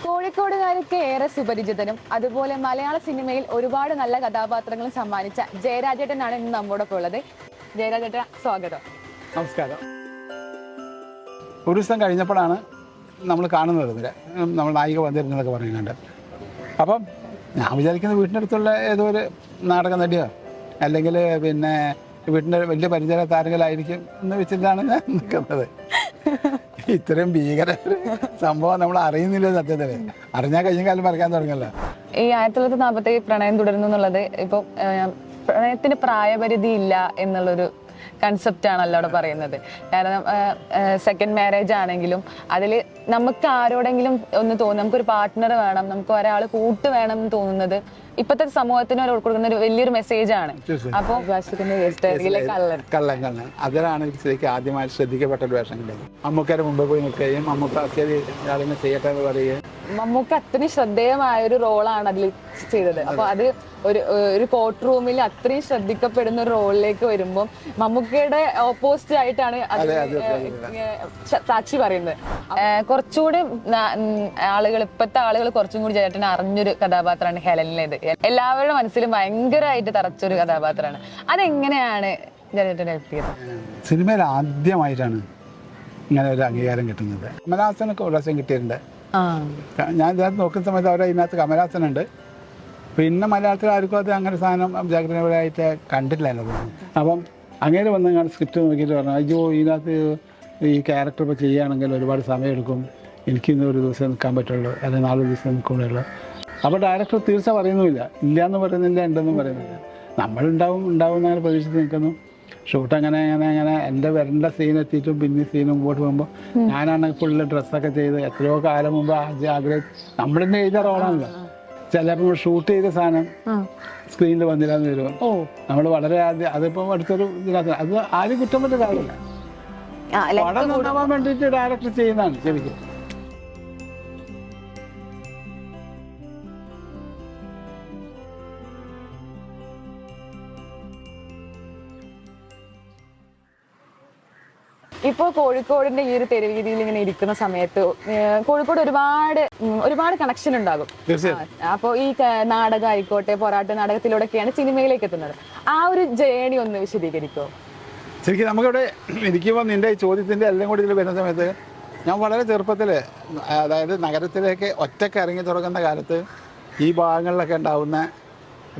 കോഴിക്കോടുകാർക്ക് ഏറെ സുപരിചിതനും അതുപോലെ മലയാള സിനിമയിൽ ഒരുപാട് നല്ല കഥാപാത്രങ്ങൾ സമ്മാനിച്ച ജയരാജേട്ടനാണ് ഇന്ന് നമ്മോടൊപ്പം ഉള്ളത്. ജയരാജേട്ട, സ്വാഗതം. നമസ്കാരം. ഒരു ദിവസം കഴിഞ്ഞപ്പോഴാണ് നമ്മൾ കാണുന്നത് നമ്മൾ നായിക വന്നിരുന്നതൊക്കെ പറയുന്നുണ്ട്. അപ്പം ഞാൻ വിചാരിക്കുന്ന വീട്ടിൻ്റെ അടുത്തുള്ള ഏതോ ഒരു നാടക നടിയോ അല്ലെങ്കിൽ പിന്നെ വീട്ടിൻ്റെ വലിയ പരിചയ താരങ്ങളായിരിക്കും എന്ന് വെച്ചിട്ടാണ് ഞാൻ നിൽക്കുന്നത്. ഇത്രയും ഭീകര സംഭവം നമ്മൾ അറിയുന്നില്ല. സത്യത്തിൽ അറിഞ്ഞാൽ കഴിഞ്ഞ കാലം മറക്കാൻ തുടങ്ങിയല്ലോ. ഈ 1947 പ്രണയം തുടരുന്നു എന്നുള്ളത് ഇപ്പൊ പ്രണയത്തിന് പ്രായപരിധി ഇല്ല എന്നുള്ളൊരു കൺസെപ്റ്റ് ആണല്ലോ അവിടെ പറയുന്നത്. കാരണം സെക്കൻഡ് മാരേജ് ആണെങ്കിലും അതിൽ നമുക്ക് ആരോടെങ്കിലും ഒന്ന് തോന്നും, നമുക്കൊരു പാർട്ട്ണർ വേണം, നമുക്ക് ഒരാൾ കൂട്ട് വേണം എന്ന് തോന്നുന്നത് ഇപ്പോഴത്തെ സമൂഹത്തിന് കൊടുക്കുന്ന ഒരു വലിയൊരു മെസ്സേജ് ആണ്. അപ്പോൾ കള്ളൻ അതിലാണ് ശരിക്കും ആദ്യമായി ശ്രദ്ധിക്കപ്പെട്ട ഒരു വേഷം കിട്ടുന്നത്. മമ്മൂക്കയുടെ മുമ്പ് പോയി നിൽക്കുകയും മമ്മൂക്ക ശരി ചെയ്യട്ടെ എന്ന് പറയുകയും മമ്മൂക്ക അത്രയും ശ്രദ്ധേയമായ ഒരു റോളാണ് അതിൽ ചെയ്തത്. അപ്പൊ അത് ഒരു കോർട്ട് റൂമിൽ അത്രയും ശ്രദ്ധിക്കപ്പെടുന്ന ഒരു റോളിലേക്ക് വരുമ്പോൾ മമ്മൂക്കയുടെ ഓപ്പോസിറ്റ് ആയിട്ടാണ് സാക്ഷി പറയുന്നത്. കുറച്ചുകൂടി ആളുകൾ ഇപ്പോഴത്തെ ആളുകൾ കുറച്ചും കൂടി ചേട്ടൻ അറിഞ്ഞൊരു കഥാപാത്രമാണ് ഹെലനിലേത്. എല്ലാവരുടെ മനസ്സിലും ഭയങ്കരമായിട്ട് തറച്ചൊരു കഥാപാത്രമാണ്. അതെങ്ങനെയാണ് ചേട്ടൻ എത്തിയത്? സിനിമയിൽ ആദ്യമായിട്ടാണ് ഇങ്ങനെ ഒരു അംഗീകാരം കിട്ടുന്നത്. കമലഹാസനൊക്കെ ഒരു പ്രാവശ്യം കിട്ടിയിട്ടുണ്ട്. ഞാൻ ഇതിനകത്ത് നോക്കുന്ന സമയത്ത് അവരെ ഇതിനകത്ത് കമലഹാസനുണ്ട്. പിന്നെ മലയാളത്തിൽ ആർക്കും അത് അങ്ങനെ സാധനം ജാഗ്രതയായിട്ട് കണ്ടിട്ടില്ലായിരുന്നു. അപ്പം അങ്ങനെ വന്ന് ഞാൻ സ്ക്രിപ്റ്റ് നോക്കിയിട്ട് പറഞ്ഞു, അയ്യോ ഇതിനകത്ത് ഈ ക്യാരക്ടർ ഇപ്പോൾ ചെയ്യുകയാണെങ്കിൽ ഒരുപാട് സമയമെടുക്കും, എനിക്കിന്ന് ഒരു ദിവസം നിൽക്കാൻ പറ്റുള്ളൂ, അല്ലെങ്കിൽ 4 ദിവസം നിൽക്കുള്ളൂ. അപ്പോൾ ഡയറക്ടർ തീർച്ച പറയുന്നുമില്ല, ഇല്ലയെന്ന് പറയുന്നില്ല, ഉണ്ടെന്നും പറയുന്നില്ല. നമ്മളുണ്ടാവും എന്നങ്ങനെ പ്രതീക്ഷിച്ച് നിൽക്കുന്നു. ഷൂട്ട് അങ്ങനെ എൻ്റെ വരേണ്ട സീൻ എത്തിയിട്ടും പിന്നെ സീനും മുമ്പോട്ട് പോകുമ്പോൾ ഞാനാണെങ്കിൽ ഫുള്ള് ഡ്രസ്സൊക്കെ ചെയ്ത് എത്രയോ കാലം മുമ്പ് നമ്മളിന്ന് എഴുതിയ റോളാണല്ലോ. ചിലപ്പോൾ ഷൂട്ട് ചെയ്ത സാധനം സ്ക്രീനിൽ വന്നില്ലാന്ന് വരും. നമ്മൾ വളരെ ആദ്യം അതിപ്പോൾ അടുത്തൊരു ഇതിനകത്ത് അത് ആരും കുറ്റം പറ്റ കാര്യമില്ല. പടം നന്നാവാൻ വേണ്ടിയിട്ട് ഡയറക്ടർ ചെയ്യുന്നതാണ് ശരിക്കും. ഇപ്പോൾ കോഴിക്കോടിന്റെ ഈ ഒരു തെരുവീതിയിൽ ഇങ്ങനെ ഇരിക്കുന്ന സമയത്ത് കോഴിക്കോട് ഒരുപാട് കണക്ഷൻ ഉണ്ടാകും. അപ്പോൾ ഈ നാടകം ആയിക്കോട്ടെ, പോരാട്ട നാടകത്തിലൂടെയൊക്കെയാണ് സിനിമയിലേക്ക് എത്തുന്നത്. ആ ഒരു ജേണി ഒന്ന് വിശദീകരിക്കോ? ശരിക്കും നമുക്കിവിടെ ഇരിക്കുമ്പോൾ നിന്റെ ചോദ്യത്തിൻ്റെ എല്ലാം കൂടി ഇതിൽ വരുന്ന സമയത്ത് ഞാൻ വളരെ ചെറുപ്പത്തിൽ, അതായത് നഗരത്തിലേക്ക് ഒറ്റയ്ക്ക് ഇറങ്ങി തുടങ്ങുന്ന കാലത്ത് ഈ ഭാഗങ്ങളിലൊക്കെ ഉണ്ടാവുന്ന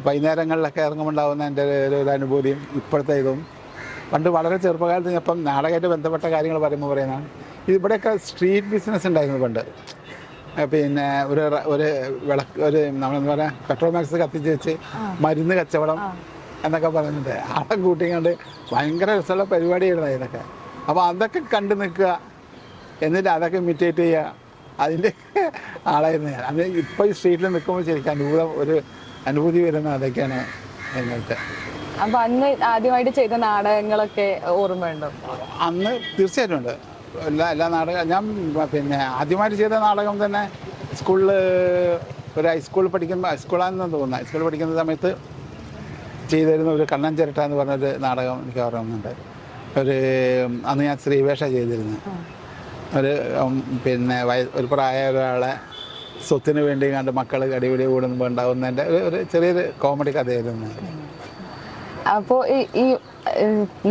വൈകുന്നേരങ്ങളിലൊക്കെ ഇറങ്ങുമ്പോണ്ടാവുന്ന എൻ്റെ ഒരു അനുഭൂതിയും ഇപ്പോഴത്തെ ഇതും പണ്ട് വളരെ ചെറുപ്പകാലത്ത് ഇപ്പം നാടകമായിട്ട് ബന്ധപ്പെട്ട കാര്യങ്ങൾ പറയുന്നതാണ്. ഇവിടെയൊക്കെ സ്ട്രീറ്റ് ബിസിനസ് ഉണ്ടായിരുന്നു പണ്ട്. പിന്നെ ഒരു നമ്മളെന്താ പറയുക, പെട്രോൾ മാക്സ് കത്തിച്ച് വെച്ച് മരുന്ന് കച്ചവടം എന്നൊക്കെ പറയുന്നുണ്ട്. ആളെ കൂട്ടിക്കൊണ്ട് ഭയങ്കര രസമുള്ള പരിപാടിയായിരുന്നു ഇതൊക്കെ. അപ്പോൾ അതൊക്കെ കണ്ടു നിൽക്കുക, എന്നിട്ട് അതൊക്കെ ഇമിറ്റേറ്റ് ചെയ്യുക, അതിൻ്റെ ആളായിരുന്നു ഞാൻ. അത് ഇപ്പോൾ ഈ സ്ട്രീറ്റിൽ നിൽക്കുമ്പോൾ ശരിക്കും ഒരു അനുഭൂതി വരുന്ന അതൊക്കെയാണ് എന്നിട്ട്. അപ്പൊ അന്ന് ആദ്യമായിട്ട് ചെയ്ത നാടകങ്ങളൊക്കെ ഓർമ്മയുണ്ടോ? അന്ന് തീർച്ചയായിട്ടും ഉണ്ട്. എല്ലാ നാടകം ഞാൻ പിന്നെ ആദ്യമായിട്ട് ചെയ്ത നാടകം തന്നെ സ്കൂളിൽ ഒരു ഹൈസ്കൂളിൽ പഠിക്കുമ്പോൾ, ഹൈസ്കൂളാണെന്ന് തോന്നുന്നു, ഹൈസ്കൂളിൽ പഠിക്കുന്ന സമയത്ത് ചെയ്തിരുന്ന ഒരു കണ്ണൻ ചിരട്ട എന്ന് പറഞ്ഞൊരു നാടകം എനിക്ക് ഓർമ്മയുണ്ട്. അന്ന് ഞാൻ സ്ത്രീവേഷ ചെയ്തിരുന്നു. പിന്നെ ഒരു പ്രായ ഒരാളെ സ്വത്തിന് വേണ്ടി കണ്ട് മക്കൾ അടിപിടി കൂടുമ്പോൾ ഉണ്ടാകുന്നതിൻ്റെ ഒരു ചെറിയൊരു കോമഡി കഥയായിരുന്നു. അപ്പോൾ ഈ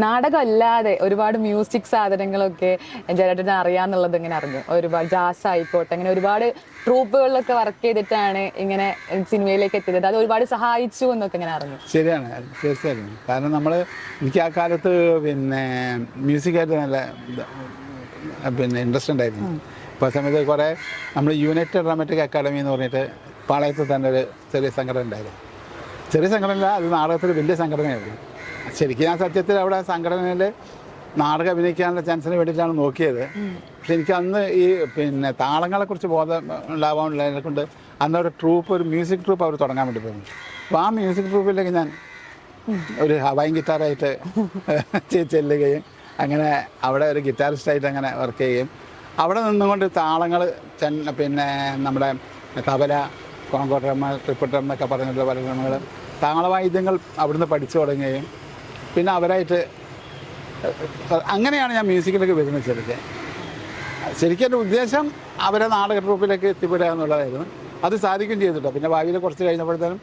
നാടകം അല്ലാതെ ഒരുപാട് മ്യൂസിക് സാധനങ്ങളൊക്കെ ജയരാജന് അറിയാന്നുള്ളത് എങ്ങനെ അറിഞ്ഞു? ഒരുപാട് ജാസ് ആയിക്കോട്ടെ, അങ്ങനെ ഒരുപാട് ട്രൂപ്പുകളിലൊക്കെ വർക്ക് ചെയ്തിട്ടാണ് ഇങ്ങനെ സിനിമയിലേക്ക് എത്തിയത്. അത് ഒരുപാട് സഹായിച്ചു എന്നൊക്കെ എങ്ങനെ അറിഞ്ഞു? ശരിയാണ്, തീർച്ചയായും. കാരണം എനിക്ക് ആ കാലത്ത് പിന്നെ മ്യൂസിക്കായിട്ട് നല്ല ഇൻട്രസ്റ്റ് ഉണ്ടായിരുന്നു. ഇപ്പോൾ സമയത്ത് കുറേ നമ്മൾ യുണൈറ്റഡ് ഡ്രാമാറ്റിക് അക്കാഡമി എന്ന് പറഞ്ഞിട്ട് പാളയത്ത് തന്നെ ഒരു ചെറിയ സംഘടന ഉണ്ടായിരുന്നു. ചെറിയ സംഘടനയില്ല, അത് നാടകത്തിൽ വലിയ സംഘടനയായിരുന്നു. ശരിക്കും ഞാൻ സത്യത്തിൽ അവിടെ സംഘടനയിൽ നാടകം അഭിനയിക്കാനുള്ള ചാൻസിന് വേണ്ടിയിട്ടാണ് നോക്കിയത്. പക്ഷെ എനിക്ക് അന്ന് ഈ പിന്നെ താളങ്ങളെക്കുറിച്ച് ബോധം ഉണ്ടാവാനുള്ളതിനെ കൊണ്ട് അന്നൊരു ഒരു മ്യൂസിക് ട്രൂപ്പ് അവർ തുടങ്ങാൻ വേണ്ടി പോയിരുന്നു. അപ്പോൾ ആ മ്യൂസിക് ട്രൂപ്പിലേക്ക് ഞാൻ ഒരു ഹവായിൻ ഗിറ്റാറായിട്ട് ചെല്ലുകയും അങ്ങനെ അവിടെ ഒരു ഗിറ്റാറിസ്റ്റായിട്ട് അങ്ങനെ വർക്ക് ചെയ്യുകയും അവിടെ നിന്നുകൊണ്ട് താളങ്ങൾ പിന്നെ നമ്മുടെ tabla, Congo drum, triple drum എന്നൊക്കെ പറഞ്ഞിട്ടുള്ള പല ഡ്രമ്മുകൾ, താളവാദ്യങ്ങൾ അവിടുന്ന് പഠിച്ചു തുടങ്ങുകയും പിന്നെ അവരായിട്ട് അങ്ങനെയാണ് ഞാൻ മ്യൂസിക്കിലേക്ക് വരുന്നത്. ശരിക്കും ശരിക്കും എൻ്റെ ഉദ്ദേശം അവരെ നാടക ട്രൂപ്പിലേക്ക് എത്തിപ്പെടുക എന്നുള്ളതായിരുന്നു. അത് സാധിക്കും ചെയ്തിട്ടോ. പിന്നെ ഭാവിയിൽ കുറച്ച് കഴിഞ്ഞപ്പോഴത്തേനും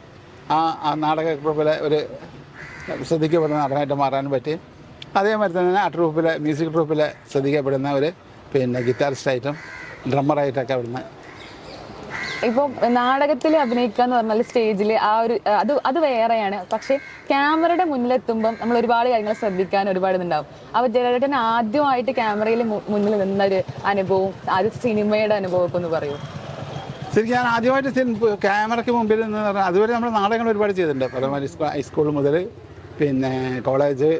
ആ നാടക ട്രൂപ്പിലെ ഒരു ശ്രദ്ധിക്കപ്പെടുന്ന നടനായിട്ട് മാറാനും പറ്റി. അതേമാതിരി തന്നെ ആ ട്രൂപ്പിലെ മ്യൂസിക് ട്രൂപ്പിലെ ശ്രദ്ധിക്കപ്പെടുന്ന ഒരു പിന്നെ ഗിറ്റാറിസ്റ്റായിട്ടും ഡ്രമ്മറായിട്ടൊക്കെ അവിടുന്ന്. ഇപ്പം നാടകത്തിൽ അഭിനയിക്കുക എന്ന് പറഞ്ഞാൽ സ്റ്റേജിൽ ആ ഒരു അത് വേറെയാണ്. പക്ഷെ ക്യാമറയുടെ മുന്നിലെത്തുമ്പം നമ്മൾ ഒരുപാട് കാര്യങ്ങൾ ശ്രദ്ധിക്കാൻ ഒരുപാട് ഇതുണ്ടാവും. അപ്പോൾ ജയരാജേട്ടൻ ആദ്യമായിട്ട് ക്യാമറയിൽ മുന്നിൽ നിന്നൊരു അനുഭവം, അത് സിനിമയുടെ അനുഭവമൊക്കെ ഒന്ന് പറയൂ. ശരിക്കും ഞാൻ ആദ്യമായിട്ട് ക്യാമറയ്ക്ക് മുമ്പിൽ നിന്ന് പറഞ്ഞാൽ അതുവരെ നമ്മൾ നാടകങ്ങൾ ഒരുപാട് ചെയ്തിട്ടുണ്ട്. പരമാവധി ഹൈസ്കൂൾ മുതൽ പിന്നെ കോളേജ്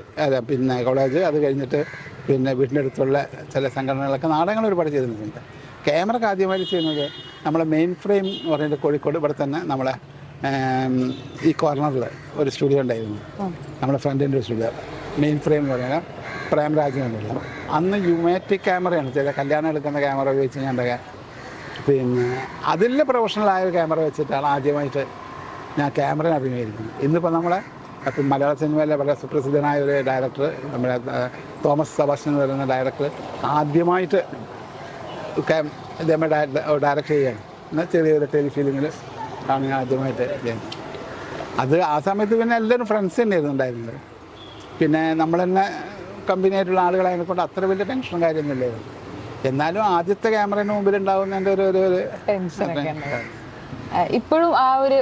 അത് കഴിഞ്ഞിട്ട് പിന്നെ വീട്ടിൻ്റെ അടുത്തുള്ള ചില സംഘടനകളൊക്കെ നാടകങ്ങൾ ഒരുപാട് ചെയ്തിട്ടുണ്ട്. ക്യാമറയ്ക്ക് ആദ്യമായിട്ട് ചെയ്യുന്നത് നമ്മളെ മെയിൻ ഫ്രെയിം എന്ന് പറഞ്ഞിട്ട് കോഴിക്കോട് ഇവിടെ തന്നെ നമ്മളെ ഈ കോർണറിൽ ഒരു സ്റ്റുഡിയോ ഉണ്ടായിരുന്നു. നമ്മുടെ ഫ്രണ്ടിൻ്റെ ഒരു സ്റ്റുഡിയോ മെയിൻ ഫ്രെയിം എന്ന് പറഞ്ഞാൽ പ്രേംരാജ് എന്നുള്ളത്. അന്ന് യുമാറ്റിക് ക്യാമറയാണ് ചില കല്യാണം എടുക്കുന്ന ക്യാമറ ഉപയോഗിച്ച് ഞാൻ പിന്നെ അതിൽ പ്രൊഫഷണലായ ഒരു ക്യാമറ വെച്ചിട്ടാണ് ആദ്യമായിട്ട് ഞാൻ ക്യാമറ അഭിമുഖീകരിക്കുന്നത്. ഇന്നിപ്പോൾ നമ്മളെ മലയാള സിനിമയിലെ വളരെ സുപ്രസിദ്ധനായ ഒരു ഡയറക്ടർ, നമ്മുടെ തോമസ് സെബാസ്റ്റ്യൻ എന്ന് പറയുന്ന ഡയറക്ടർ ആദ്യമായിട്ട് ഇതേമ ഡയറക്റ്റ് ചെയ്യുകയാണ്. എന്നാൽ ചെറിയൊരു ടെലിഫിലിമിൽ ആണ് ഞാൻ ആദ്യമായിട്ട് ചെയ്യുന്നത്. അത് ആ സമയത്ത് പിന്നെ എല്ലാവരും ഫ്രണ്ട്സ് തന്നെയായിരുന്നു ഉണ്ടായിരുന്നത്. പിന്നെ നമ്മൾ തന്നെ കമ്പനിയായിട്ടുള്ള ആളുകളായതിനെ കൊണ്ട് അത്ര വലിയ ടെൻഷനും കാര്യമൊന്നുമില്ലായിരുന്നു. എന്നാലും ആദ്യത്തെ ക്യാമറയുടെ മുമ്പിൽ ഉണ്ടാകുന്നതിൻ്റെ ഒരു ടെൻഷനൊക്കെ ഇപ്പോഴും ആ ഒരു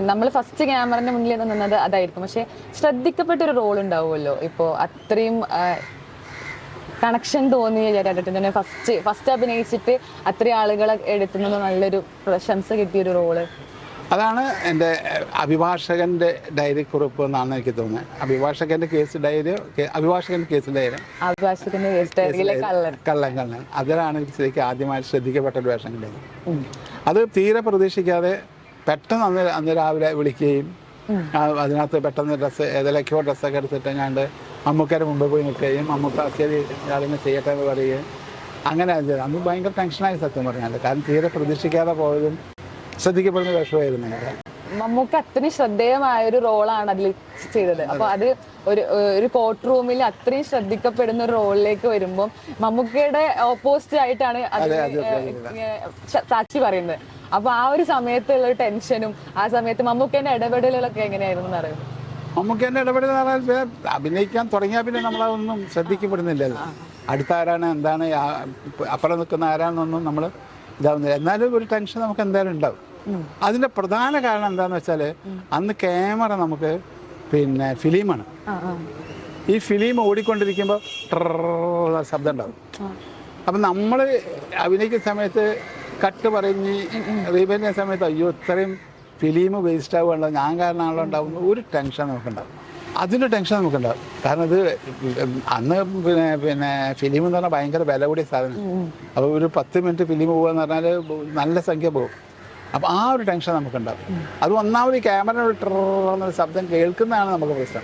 നമ്മൾ ഫസ്റ്റ് ക്യാമറന്റെ മുന്നിൽ നിന്നത് അതായിരിക്കും. പക്ഷെ ശ്രദ്ധിക്കപ്പെട്ടൊരു റോൾ ഉണ്ടാവുമല്ലോ. ഇപ്പോൾ അത്രയും കണക്ഷൻ തോന്നിയ ജയരാജേട്ടനെ ഫസ്റ്റ് അഭിനയിച്ചിട്ട് അത്രയും ആളുകളെ എടുത്തുന്നത് നല്ലൊരു പ്രശംസ കിട്ടിയൊരു റോള്. അതാണ് എൻ്റെ അഭിഭാഷകൻ്റെ ഡയറി കുറിപ്പ് എന്നാണ് എനിക്ക് തോന്നുന്നത്. അഭിഭാഷകൻ്റെ കേസ് ഡയറി കള്ളൻ അതിലാണ് ശരിക്കും ആദ്യമായിട്ട് ശ്രദ്ധിക്കപ്പെട്ട ഒരു വേഷം കിട്ടിയത്. അത് തീരെ പ്രതീക്ഷിക്കാതെ പെട്ടെന്ന് അന്ന് രാവിലെ വിളിക്കുകയും അതിനകത്ത് പെട്ടെന്ന് ഏതിലേക്കോ ഡ്രസ്സൊക്കെ എടുത്തിട്ട് ഞാണ്ട് മമ്മൂക്കയുടെ മുമ്പ് പോയി നിൽക്കുകയും മമ്മൂക്ക ശരി ആളിനെ ചെയ്യട്ടെ എന്ന് പറയുകയും അങ്ങനെ അന്ന് ഭയങ്കര ടെൻഷനായി സത്യം പറഞ്ഞാൽ. കാരണം തീരെ പ്രതീക്ഷിക്കാതെ പോയതും ശ്രദ്ധിക്കപ്പെടുന്ന വേഷമായിരുന്നു. മമ്മൂക്ക അത്രയും ശ്രദ്ധേയമായ ഒരു റോളാണ് അതിൽ ചെയ്തത്. അപ്പൊ അത് ഒരു കോർട്ട് റൂമിൽ അത്രയും ശ്രദ്ധിക്കപ്പെടുന്ന ഒരു റോളിലേക്ക് വരുമ്പോൾ മമ്മൂക്കയുടെ ഓപ്പോസിറ്റ് ആയിട്ടാണ് സാക്ഷി പറയുന്നത്. അപ്പൊ ആ ഒരു സമയത്തുള്ള ടെൻഷനും ആ സമയത്ത് മമ്മൂക്കേന്റെ ഇടപെടലുകളൊക്കെ എങ്ങനെയായിരുന്നു എന്നറിയാം. മമ്മൂക്കേന്റെ ഇടപെടൽ എന്ന് പറഞ്ഞാൽ അഭിനയിക്കാൻ തുടങ്ങിയാൽ പിന്നെ നമ്മളതൊന്നും ശ്രദ്ധിക്കപ്പെടുന്നില്ലല്ലോ. അടുത്ത ആരാണ് എന്താണ് അപ്പുറം നിൽക്കുന്ന ആരാണെന്നൊന്നും നമ്മൾ ഇതാവുന്നില്ല. എന്നാലും ഒരു ടെൻഷൻ നമുക്ക് എന്തായാലും ഉണ്ടാവും. അതിന്റെ പ്രധാന കാരണം എന്താണെന്ന് വെച്ചാൽ അന്ന് ക്യാമറ നമുക്ക് പിന്നെ ഫിലിമാണ്. ഈ ഫിലിം ഓടിക്കൊണ്ടിരിക്കുമ്പോൾ ശബ്ദം ഉണ്ടാവും. അപ്പം നമ്മൾ അഭിനയിക്കുന്ന സമയത്ത് കട്ട് പറഞ്ഞ് റീബൈൻഡ് ചെയ്യുന്ന സമയത്ത് അയ്യോ ഇത്രയും ഫിലിം വേസ്റ്റ് ആവുകയാണല്ലോ, ഞാൻ കാരണമാണല്ലോ ഉണ്ടാവുന്ന ഒരു ടെൻഷൻ നമുക്കുണ്ടാവും. അതിൻ്റെ ടെൻഷൻ നമുക്കുണ്ടാവും. കാരണം ഇത് അന്ന് പിന്നെ ഫിലിം എന്ന് പറഞ്ഞാൽ ഭയങ്കര വില കൂടിയ സാധനം. അപ്പോൾ ഒരു 10 മിനിറ്റ് ഫിലിം പോകുക എന്ന് പറഞ്ഞാൽ നല്ല സംഖ്യ പോകും. അപ്പോൾ ആ ഒരു ടെൻഷൻ നമുക്കുണ്ടാവും. അത് ഒന്നാമത് ക്യാമറ എന്നൊരു ശബ്ദം കേൾക്കുന്നതാണ് നമുക്ക് പ്രശ്നം.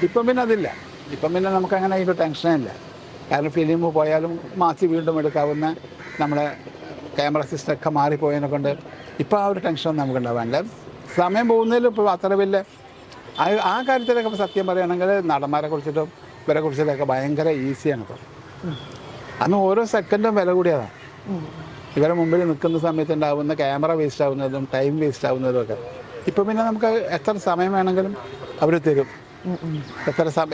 ഇപ്പം പിന്നെ അതില്ല. ഇപ്പം പിന്നെ നമുക്കങ്ങനെ അതിൻ്റെ ടെൻഷനേ ഇല്ല. കാരണം ഫിലിം പോയാലും മാറ്റി വീണ്ടും എടുക്കാവുന്ന നമ്മളെ ക്യാമറ സിസ്റ്റമൊക്കെ മാറിപ്പോയതിനെ കൊണ്ട് ഇപ്പോൾ ആ ഒരു ടെൻഷൻ നമുക്കുണ്ടാവാനില്ല. സമയം പോകുന്നതിലും ഇപ്പോൾ അത്ര വലിയ ആ കാര്യത്തിലൊക്കെ ഇപ്പോൾ സത്യം പറയുകയാണെങ്കിൽ നടന്മാരെ കുറിച്ചിട്ടും ഇവരെ കുറിച്ചിട്ടൊക്കെ ഭയങ്കര ഈസിയാണ്. ഇപ്പോൾ അന്ന് ഓരോ സെക്കൻഡും വില കൂടിയതാണ്. ഇവരെ മുമ്പിൽ നിൽക്കുന്ന സമയത്ത് ഉണ്ടാകുന്ന ക്യാമറ വേസ്റ്റ് ആവുന്നതും ടൈം വേസ്റ്റ് ആവുന്നതും ഒക്കെ ഇപ്പം പിന്നെ നമുക്ക് എത്ര സമയം വേണമെങ്കിലും അവർ തരും.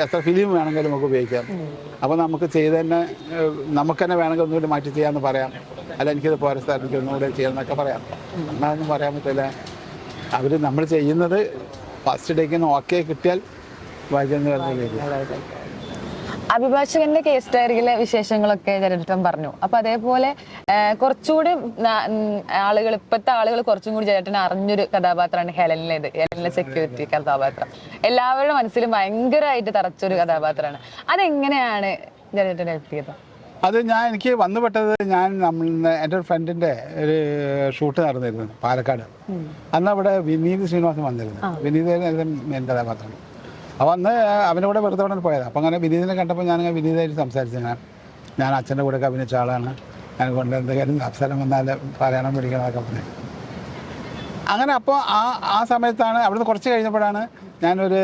എത്ര ഫിലിം വേണമെങ്കിലും നമുക്ക് ഉപയോഗിക്കാം. അപ്പോൾ നമുക്ക് ചെയ്ത് തന്നെ നമുക്ക് തന്നെ വേണമെങ്കിൽ ഒന്നുകൂടി മാറ്റി ചെയ്യാമെന്ന് പറയാം. അല്ല എനിക്കിത് പോരാ സാർ എനിക്ക് ഒന്നുകൂടെ ചെയ്യാമെന്നൊക്കെ പറയാം. എന്നാതൊന്നും പറയാൻ പറ്റില്ല. അവർ നമ്മൾ ചെയ്യുന്നത് ഫസ്റ്റ് ഡേക്ക് ഓക്കെ കിട്ടിയാൽ വായിച്ചെന്ന് പറഞ്ഞ അഭിഭാഷകന്റെ കേസ് ഡയറിയിലെ വിശേഷങ്ങളൊക്കെ ജയരാജേട്ടൻ പറഞ്ഞു. അപ്പൊ അതേപോലെ കുറച്ചുകൂടി ഇപ്പോഴത്തെ ആളുകൾ കുറച്ചും കൂടി ജയരാജേട്ടൻ അറിഞ്ഞൊരു കഥാപാത്രമാണ് ഹെലനിലെ സെക്യൂരിറ്റി കഥാപാത്രം. എല്ലാവരുടെ മനസ്സിലും ഭയങ്കരമായിട്ട് തറച്ചൊരു കഥാപാത്രമാണ്. അതെങ്ങനെയാണ് ജയരാജേട്ടൻ എത്തിയത്? അത് എനിക്ക് വന്നുപെട്ടത് എൻ്റെ ഒരു ഫ്രണ്ടിൻ്റെ ഒരു ഷൂട്ട് നടന്നിരുന്നു പാലക്കാട്. അന്ന് അവിടെ വിനീത് ശ്രീനിവാസൻ വന്നിരുന്നു. വിനീത് എൻ്റെ കഥാപാത്രം. അപ്പോൾ അന്ന് അവൻ്റെ കൂടെ വെറുതെ അവിടെ പോയത്. അപ്പോൾ അങ്ങനെ വിനീതിനെ കണ്ടപ്പോൾ ഞാനങ്ങനെ വിനീതായിട്ട് സംസാരിച്ചു. ഞാൻ അച്ഛൻ്റെ കൂടെ അഭിനയിച്ച ആളാണ്, ഞാൻ കൊണ്ട് എന്തെങ്കിലും അവസരം വന്നാൽ പറയണം പിടിക്കണമെന്നൊക്കെ പറഞ്ഞു. അങ്ങനെ അപ്പോൾ ആ സമയത്താണ് അവിടുന്ന് കുറച്ച് കഴിഞ്ഞപ്പോഴാണ് ഞാനൊരു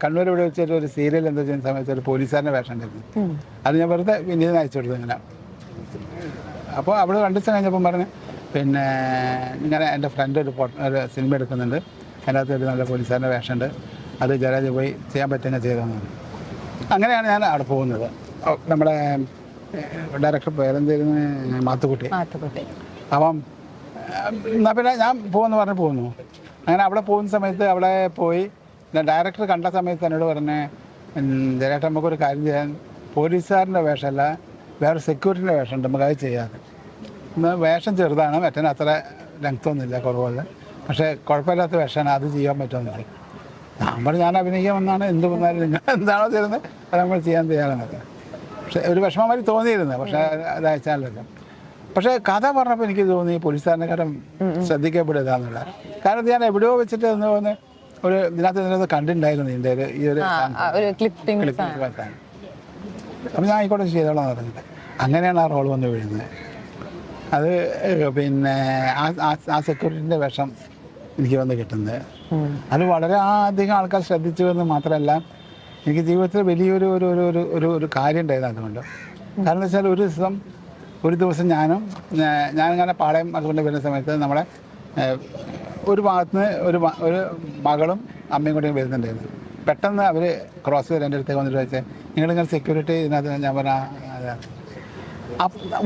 കണ്ണൂർ ഇവിടെ വെച്ചിട്ട് ഒരു സീരിയൽ എന്താ ചെയ്യുന്ന സമയത്ത് ഒരു പോലീസുകാരൻ്റെ വേഷം ഉണ്ടായിരുന്നു. അത് ഞാൻ വെറുതെ വിനീതിനെ അയച്ചു കൊടുത്തു. ഇങ്ങനെ അപ്പോൾ അവിടെ 2 ദിവസം കഴിഞ്ഞപ്പം പറഞ്ഞ് പിന്നെ ഇങ്ങനെ എൻ്റെ ഫ്രണ്ട് ഒരു സിനിമ എടുക്കുന്നുണ്ട്, അതിൻ്റെ അകത്ത് ഒരു നല്ല പോലീസുകാരൻ്റെ വേഷമുണ്ട്, അത് ജയരാജ് പോയി ചെയ്യാൻ പറ്റുന്ന ചെയ്തതെന്ന് പറഞ്ഞു. അങ്ങനെയാണ് ഞാൻ അവിടെ പോകുന്നത്. നമ്മുടെ ഡയറക്ടർ പേരെന്തായിരുന്നു, മാത്തുക്കുട്ടി. അപ്പം എന്നാൽ പിന്നെ ഞാൻ പോകുമെന്ന് പറഞ്ഞ് പോകുന്നു. അങ്ങനെ അവിടെ പോകുന്ന സമയത്ത് അവിടെ പോയി ഡയറക്ടർ കണ്ട സമയത്ത് എന്നോട് പറഞ്ഞ്, ജയരാട്ടൻ നമുക്കൊരു കാര്യം ചെയ്യാൻ, പോലീസുകാരൻ്റെ വേഷമല്ല വേറെ സെക്യൂരിറ്റിൻ്റെ വേഷമുണ്ട്, നമുക്കത് ചെയ്യാതെ. എന്നാൽ വേഷം ചെറുതാണ്, മറ്റേ അത്ര ലെങ്ത്തൊന്നുമില്ല, കുറവുള്ള, പക്ഷേ കുഴപ്പമില്ലാത്ത വേഷമാണ്, അത് ചെയ്യാൻ പറ്റുമെന്നില്ല. ഞാൻ പറഞ്ഞു ഞാൻ അഭിനയിക്കാൻ വന്നാണ്, എന്ത് വന്നാലും നിങ്ങൾ എന്താണോ തരുന്നത് അത് നമ്മൾ ചെയ്യാൻ തയ്യാറാണത്. പക്ഷേ ഒരു വിഷമമാതിരി തോന്നിയിരുന്നു, പക്ഷേ അത് അയച്ചാലല്ലോ. പക്ഷേ കഥ പറഞ്ഞപ്പോൾ എനിക്ക് തോന്നി പോലീസുകാരനെക്കാട്ടും ശ്രദ്ധിക്കപ്പെടുകയെന്നുള്ള. കാരണം ഞാൻ എവിടെയോ വെച്ചിട്ട് ഒന്ന് ഒരു ഇതിനകത്ത് കണ്ടിട്ടുണ്ടായിരുന്നു ഇതിൻ്റെ ഈ ഒരു ക്ലിപ്പിംഗ്. അപ്പം ഞാൻ ആയിക്കോട്ടെ ചെയ്തോളാം പറഞ്ഞിട്ട് അങ്ങനെയാണ് ആ റോൾ വന്ന് വീഴുന്നത്. അത് പിന്നെ ആ സെക്യൂരിറ്റിൻ്റെ വേഷം എനിക്ക് വന്ന് കിട്ടുന്നത്. അത് വളരെ അധികം ആൾക്കാർ ശ്രദ്ധിച്ചു എന്ന് മാത്രമല്ല, എനിക്ക് ജീവിതത്തിൽ വലിയൊരു ഒരു ഒരു ഒരു ഒരു കാര്യം ഉണ്ടായിരുന്നു അതുകൊണ്ട്. കാരണം എന്താ വെച്ചാൽ ഒരു ദിവസം ഞാനിങ്ങനെ പാളയം അതുകൊണ്ട് വരുന്ന സമയത്ത് നമ്മളെ ഒരു ഭാഗത്തുനിന്ന് ഒരു മകളും അമ്മയും കൂടി വരുന്നുണ്ടായിരുന്നു. പെട്ടെന്ന് അവർ ക്രോസ് ചെയ്ത് എൻ്റെ അടുത്തേക്ക് വന്നിട്ട് വെച്ചാൽ നിങ്ങളിങ്ങനെ സെക്യൂരിറ്റി ഇതിനകത്ത് ഞാൻ പറഞ്ഞ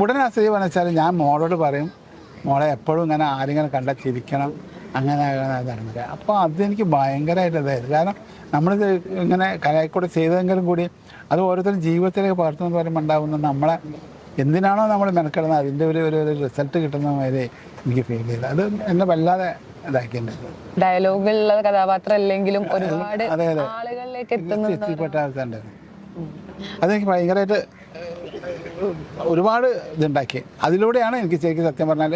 ഉടനെ ആ സ്ഥിതി പറഞ്ഞാൽ ഞാൻ മോളോട് പറയും, മോളെ എപ്പോഴും ഇങ്ങനെ ആരെങ്കിലും കണ്ടാൽ ചിരിക്കണം, അങ്ങനെ ഇതാണ്. അപ്പോൾ അതെനിക്ക് ഭയങ്കരമായിട്ട് ഇതായിരുന്നു. കാരണം നമ്മളിത് ഇങ്ങനെ കലയിൽക്കൂടെ ചെയ്തെങ്കിലും കൂടി അത് ഓരോരുത്തരും ജീവിതത്തിലേക്ക് പകർത്തുന്നത് പറയുമ്പോൾ ഉണ്ടാകുന്ന നമ്മളെ എന്തിനാണോ നമ്മൾ മെനക്കെടുന്നത് അതിൻ്റെ ഒരു റിസൾട്ട് കിട്ടുന്ന മാതിരി എനിക്ക് ഫീൽ ചെയ്തത്. അത് എന്നെ വല്ലാതെ ഇതാക്കിയിട്ടുണ്ട്. ഡയലോഗുള്ള കഥാപാത്രം അല്ലെങ്കിലും ഒരുപാട് ആളുകളിലേക്ക് എത്തിപ്പെട്ട ആൾക്കാരുണ്ടായിരുന്നു. അതെനിക്ക് ഭയങ്കരമായിട്ട് ഒരുപാട് ഇതുണ്ടാക്കി. അതിലൂടെയാണ് എനിക്ക് ശരിക്കും സത്യം പറഞ്ഞാൽ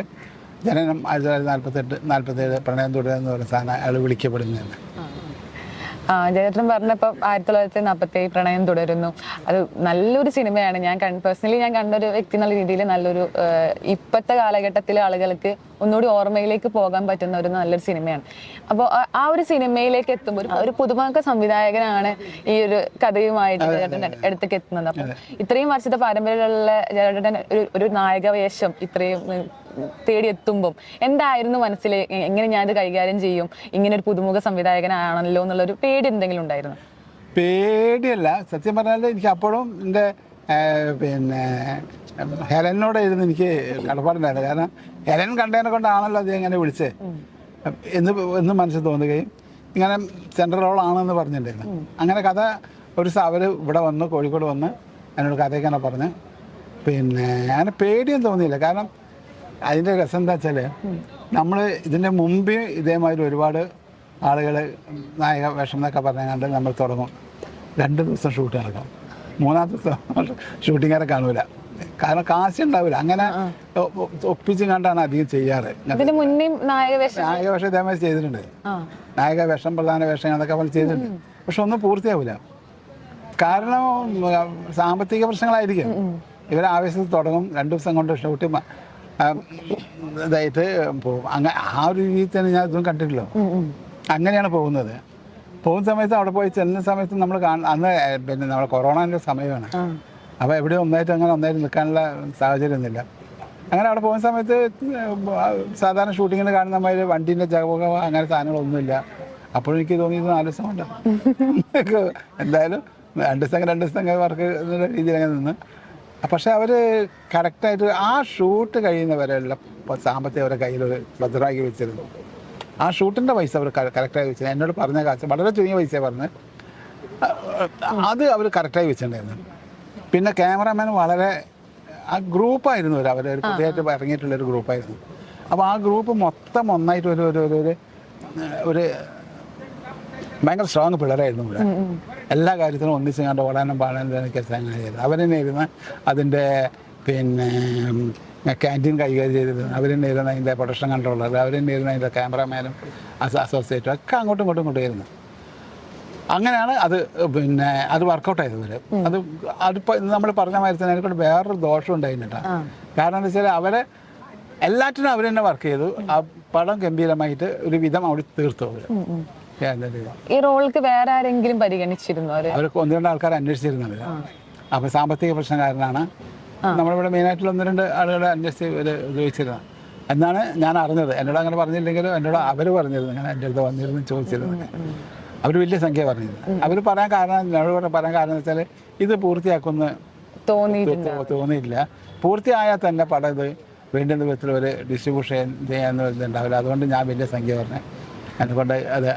ജനനം 1947 പ്രണയം തുടരുന്ന ഒരു സാധനം അയാൾ വിളിക്കപ്പെടുന്നത്. ജയചന്ദ്രൻ പറഞ്ഞപ്പോൾ 1947 പ്രണയം തുടരുന്നു, അത് നല്ലൊരു സിനിമയാണ്. ഞാൻ പേഴ്സണലി ഞാൻ കണ്ടൊരു വ്യക്തി എന്നുള്ള രീതിയിൽ നല്ലൊരു ഇപ്പോഴത്തെ കാലഘട്ടത്തിലെ ആളുകൾക്ക് ഒന്നുകൂടി ഓർമ്മയിലേക്ക് പോകാൻ പറ്റുന്ന ഒരു നല്ലൊരു സിനിമയാണ്. അപ്പോൾ ആ ഒരു സിനിമയിലേക്ക് എത്തുമ്പോൾ ഒരു പുതുമുഖ സംവിധായകനാണ് ഈ ഒരു കഥയുമായിട്ട് ജയചന്ദ്രൻ അടുത്തേക്ക് എത്തുന്നത്. അപ്പോൾ ഇത്രയും വർഷത്തെ പാരമ്പര്യമുള്ള ജയചന്ദ്രൻ ഒരു നായക വേഷം ഇത്രയും തേടിയെത്തുമ്പം എന്തായിരുന്നു മനസ്സിൽ, എങ്ങനെ ഞാനിത് കൈകാര്യം ചെയ്യും, ഇങ്ങനെ ഒരു പുതുമുഖ സംവിധായകനാണല്ലോ എന്നുള്ളൊരു പേടി എന്തെങ്കിലും ഉണ്ടായിരുന്നു? പേടിയല്ല, സത്യം പറഞ്ഞാൽ എനിക്ക് അപ്പോഴും എൻ്റെ പിന്നെ ഹെലനോടായിരുന്നു എനിക്ക് കടപ്പാടുണ്ടായിരുന്നു. കാരണം ഹെലൻ കണ്ടതിനെ കൊണ്ടാണല്ലോ അത് എങ്ങനെ വിളിച്ചത് എന്ന് മനസ്സിൽ തോന്നുകയും ഇങ്ങനെ സെൻട്രൽ റോളാണെന്ന് പറഞ്ഞിട്ടുണ്ടായിരുന്നു. അങ്ങനെ കഥ അവർ ഇവിടെ വന്ന് കോഴിക്കോട് വന്ന് എന്നോട് കഥയൊക്കെ തന്നെ പറഞ്ഞ് പിന്നെ അങ്ങനെ പേടിയൊന്നും തോന്നിയില്ല. കാരണം അതിൻ്റെ രസം എന്താ വെച്ചാൽ നമ്മൾ ഇതിൻ്റെ മുമ്പേ ഇതേമാതിരി ഒരുപാട് ആളുകൾ നായക വേഷം എന്നൊക്കെ പറഞ്ഞാണ്ട് നമ്മൾ തുടങ്ങും. 2 ദിവസം ഷൂട്ട് നടക്കും, 3-ാം ദിവസം ഷൂട്ടിങ്ങാരെ കാണൂല, കാരണം കാശ് ഉണ്ടാവില്ല. അങ്ങനെ ഒപ്പിച്ചും കണ്ടാണ് അധികം ചെയ്യാറ്. നായക വേഷം ഇതേമാതിരി ചെയ്തിട്ടുണ്ട്, നായക വേഷം പ്രധാന വേഷം അതൊക്കെ പറഞ്ഞ് ചെയ്തിട്ടുണ്ട്. പക്ഷെ ഒന്നും പൂർത്തിയാവില്ല, കാരണം സാമ്പത്തിക പ്രശ്നങ്ങളായിരിക്കും. ഇവർ ആവേശത്തിൽ തുടങ്ങും, 2 ദിവസം കൊണ്ട് ഷൂട്ട് ഇതായിട്ട് പോകും. ആ ഒരു രീതിയിൽ തന്നെ ഞാൻ ഇതൊന്നും കണ്ടിട്ടില്ലോ. അങ്ങനെയാണ് പോകുന്നത്. പോകുന്ന സമയത്ത് അവിടെ പോയി ചെല്ലുന്ന സമയത്ത് നമ്മൾ അന്ന് പിന്നെ നമ്മുടെ കൊറോണൻ്റെ സമയമാണ്. അപ്പോൾ എവിടെ ഒന്നായിട്ട് നിൽക്കാനുള്ള സാഹചര്യം ഒന്നുമില്ല. അങ്ങനെ അവിടെ പോകുന്ന സമയത്ത് സാധാരണ ഷൂട്ടിങ്ങിന് കാണുന്ന മാതിരി വണ്ടീൻ്റെ ജഗപുക അങ്ങനെ സാധനങ്ങളൊന്നുമില്ല. അപ്പോഴും എനിക്ക് തോന്നിയത് 4 ദിവസം കൊണ്ട് എന്തായാലും 2 ദിവസം വർക്ക് രീതിയിൽ അങ്ങനെ നിന്ന്. പക്ഷേ അവർ കറക്റ്റായിട്ട് ആ ഷൂട്ട് കഴിയുന്നവരെയുള്ള സാമ്പത്തികം അവരുടെ കയ്യിൽ ഭദ്രമാക്കി വെച്ചിരുന്നു. ആ ഷൂട്ടിൻ്റെ പൈസ അവർ കറക്റ്റായി വെച്ചിരുന്നു. എന്നോട് പറഞ്ഞ കാശ് വളരെ ചുരുങ്ങിയ പൈസ പറഞ്ഞ് അത് അവർ കറക്റ്റായി വെച്ചിട്ടുണ്ടായിരുന്നു. പിന്നെ ക്യാമറാമാൻ വളരെ ആ ഗ്രൂപ്പായിരുന്നു അവർ പുതിയതായിട്ട് ഇറങ്ങിയിട്ടുള്ളൊരു ഗ്രൂപ്പായിരുന്നു. അപ്പോൾ ആ ഗ്രൂപ്പ് മൊത്തം ഒന്നായിട്ട് ഒരു ഭയങ്കര സ്ട്രോങ് പിള്ളേരായിരുന്നു ഇവിടെ. എല്ലാ കാര്യത്തിനും ഒന്നിച്ച് കണ്ട് ഓടാനും പാടാനും എനിക്ക് അങ്ങനെ ചെയ്തത്. അവരെന്നെ ഇരുന്ന് അതിൻ്റെ പിന്നെ ക്യാൻറ്റീൻ കൈകാര്യം ചെയ്തിരുന്നു, അവരെന്നെ ഇരുന്ന് അതിൻ്റെ പ്രൊഡക്ഷൻ കൺട്രോളർ, അവരെന്നെ ഇരുന്ന് അതിൻ്റെ ക്യാമറാമാനും അസോസിയേറ്റും ഒക്കെ അങ്ങോട്ടും ഇങ്ങോട്ടും കൊണ്ടുവരുന്നു. അങ്ങനെയാണ് അത് പിന്നെ അത് വർക്കൗട്ടായത് വരെ. അതിപ്പോൾ നമ്മൾ പറഞ്ഞ മാതിരി തന്നെ അതിനെക്കൊണ്ട് വേറൊരു ദോഷം ഉണ്ടായിട്ടാ. കാരണം എന്താ വെച്ചാൽ അവരെ എല്ലാറ്റിനും അവർ തന്നെ വർക്ക് ചെയ്തു. ആ പടം ഗംഭീരമായിട്ട് ഒരു വിധം അവിടെ തീർത്തു. അവർ ഈ റോൾക്ക് വേറെ ആരെങ്കിലും പരിഗണിച്ചിരുന്നു? അവർക്ക് 1-2 ആൾക്കാർ അന്വേഷിച്ചിരുന്നത്. അപ്പോൾ സാമ്പത്തിക പ്രശ്നം കാരണമാണ് നമ്മളിവിടെ മെയിനായിട്ടുള്ള 1-2 ആളുകളെ അന്വേഷിച്ച് ചോദിച്ചിരുന്നു എന്നാണ് ഞാൻ അറിഞ്ഞത്. എന്നോട് അങ്ങനെ പറഞ്ഞില്ലെങ്കിലും എന്നോട് അവർ പറഞ്ഞിരുന്നു, അങ്ങനെ എൻ്റെ അടുത്ത് വന്നിരുന്നു ചോദിച്ചിരുന്നു. അവർ വലിയ സംഖ്യ പറഞ്ഞിരുന്നു. അവർ പറയാൻ കാരണം, എന്നോട് പറയാൻ കാരണം എന്ന് വെച്ചാൽ ഇത് പൂർത്തിയാക്കുമെന്ന് തോന്നിയില്ല. പൂർത്തിയായാൽ തന്നെ പടം ഇത് വേണ്ടുന്ന വിധത്തിൽ ഒരു ഡിസ്ട്രിബ്യൂഷൻ ചെയ്യാമെന്ന് ഇതുണ്ടാവില്ല. അതുകൊണ്ട് ഞാൻ വലിയ സംഖ്യ പറഞ്ഞു. അതുകൊണ്ട് അത്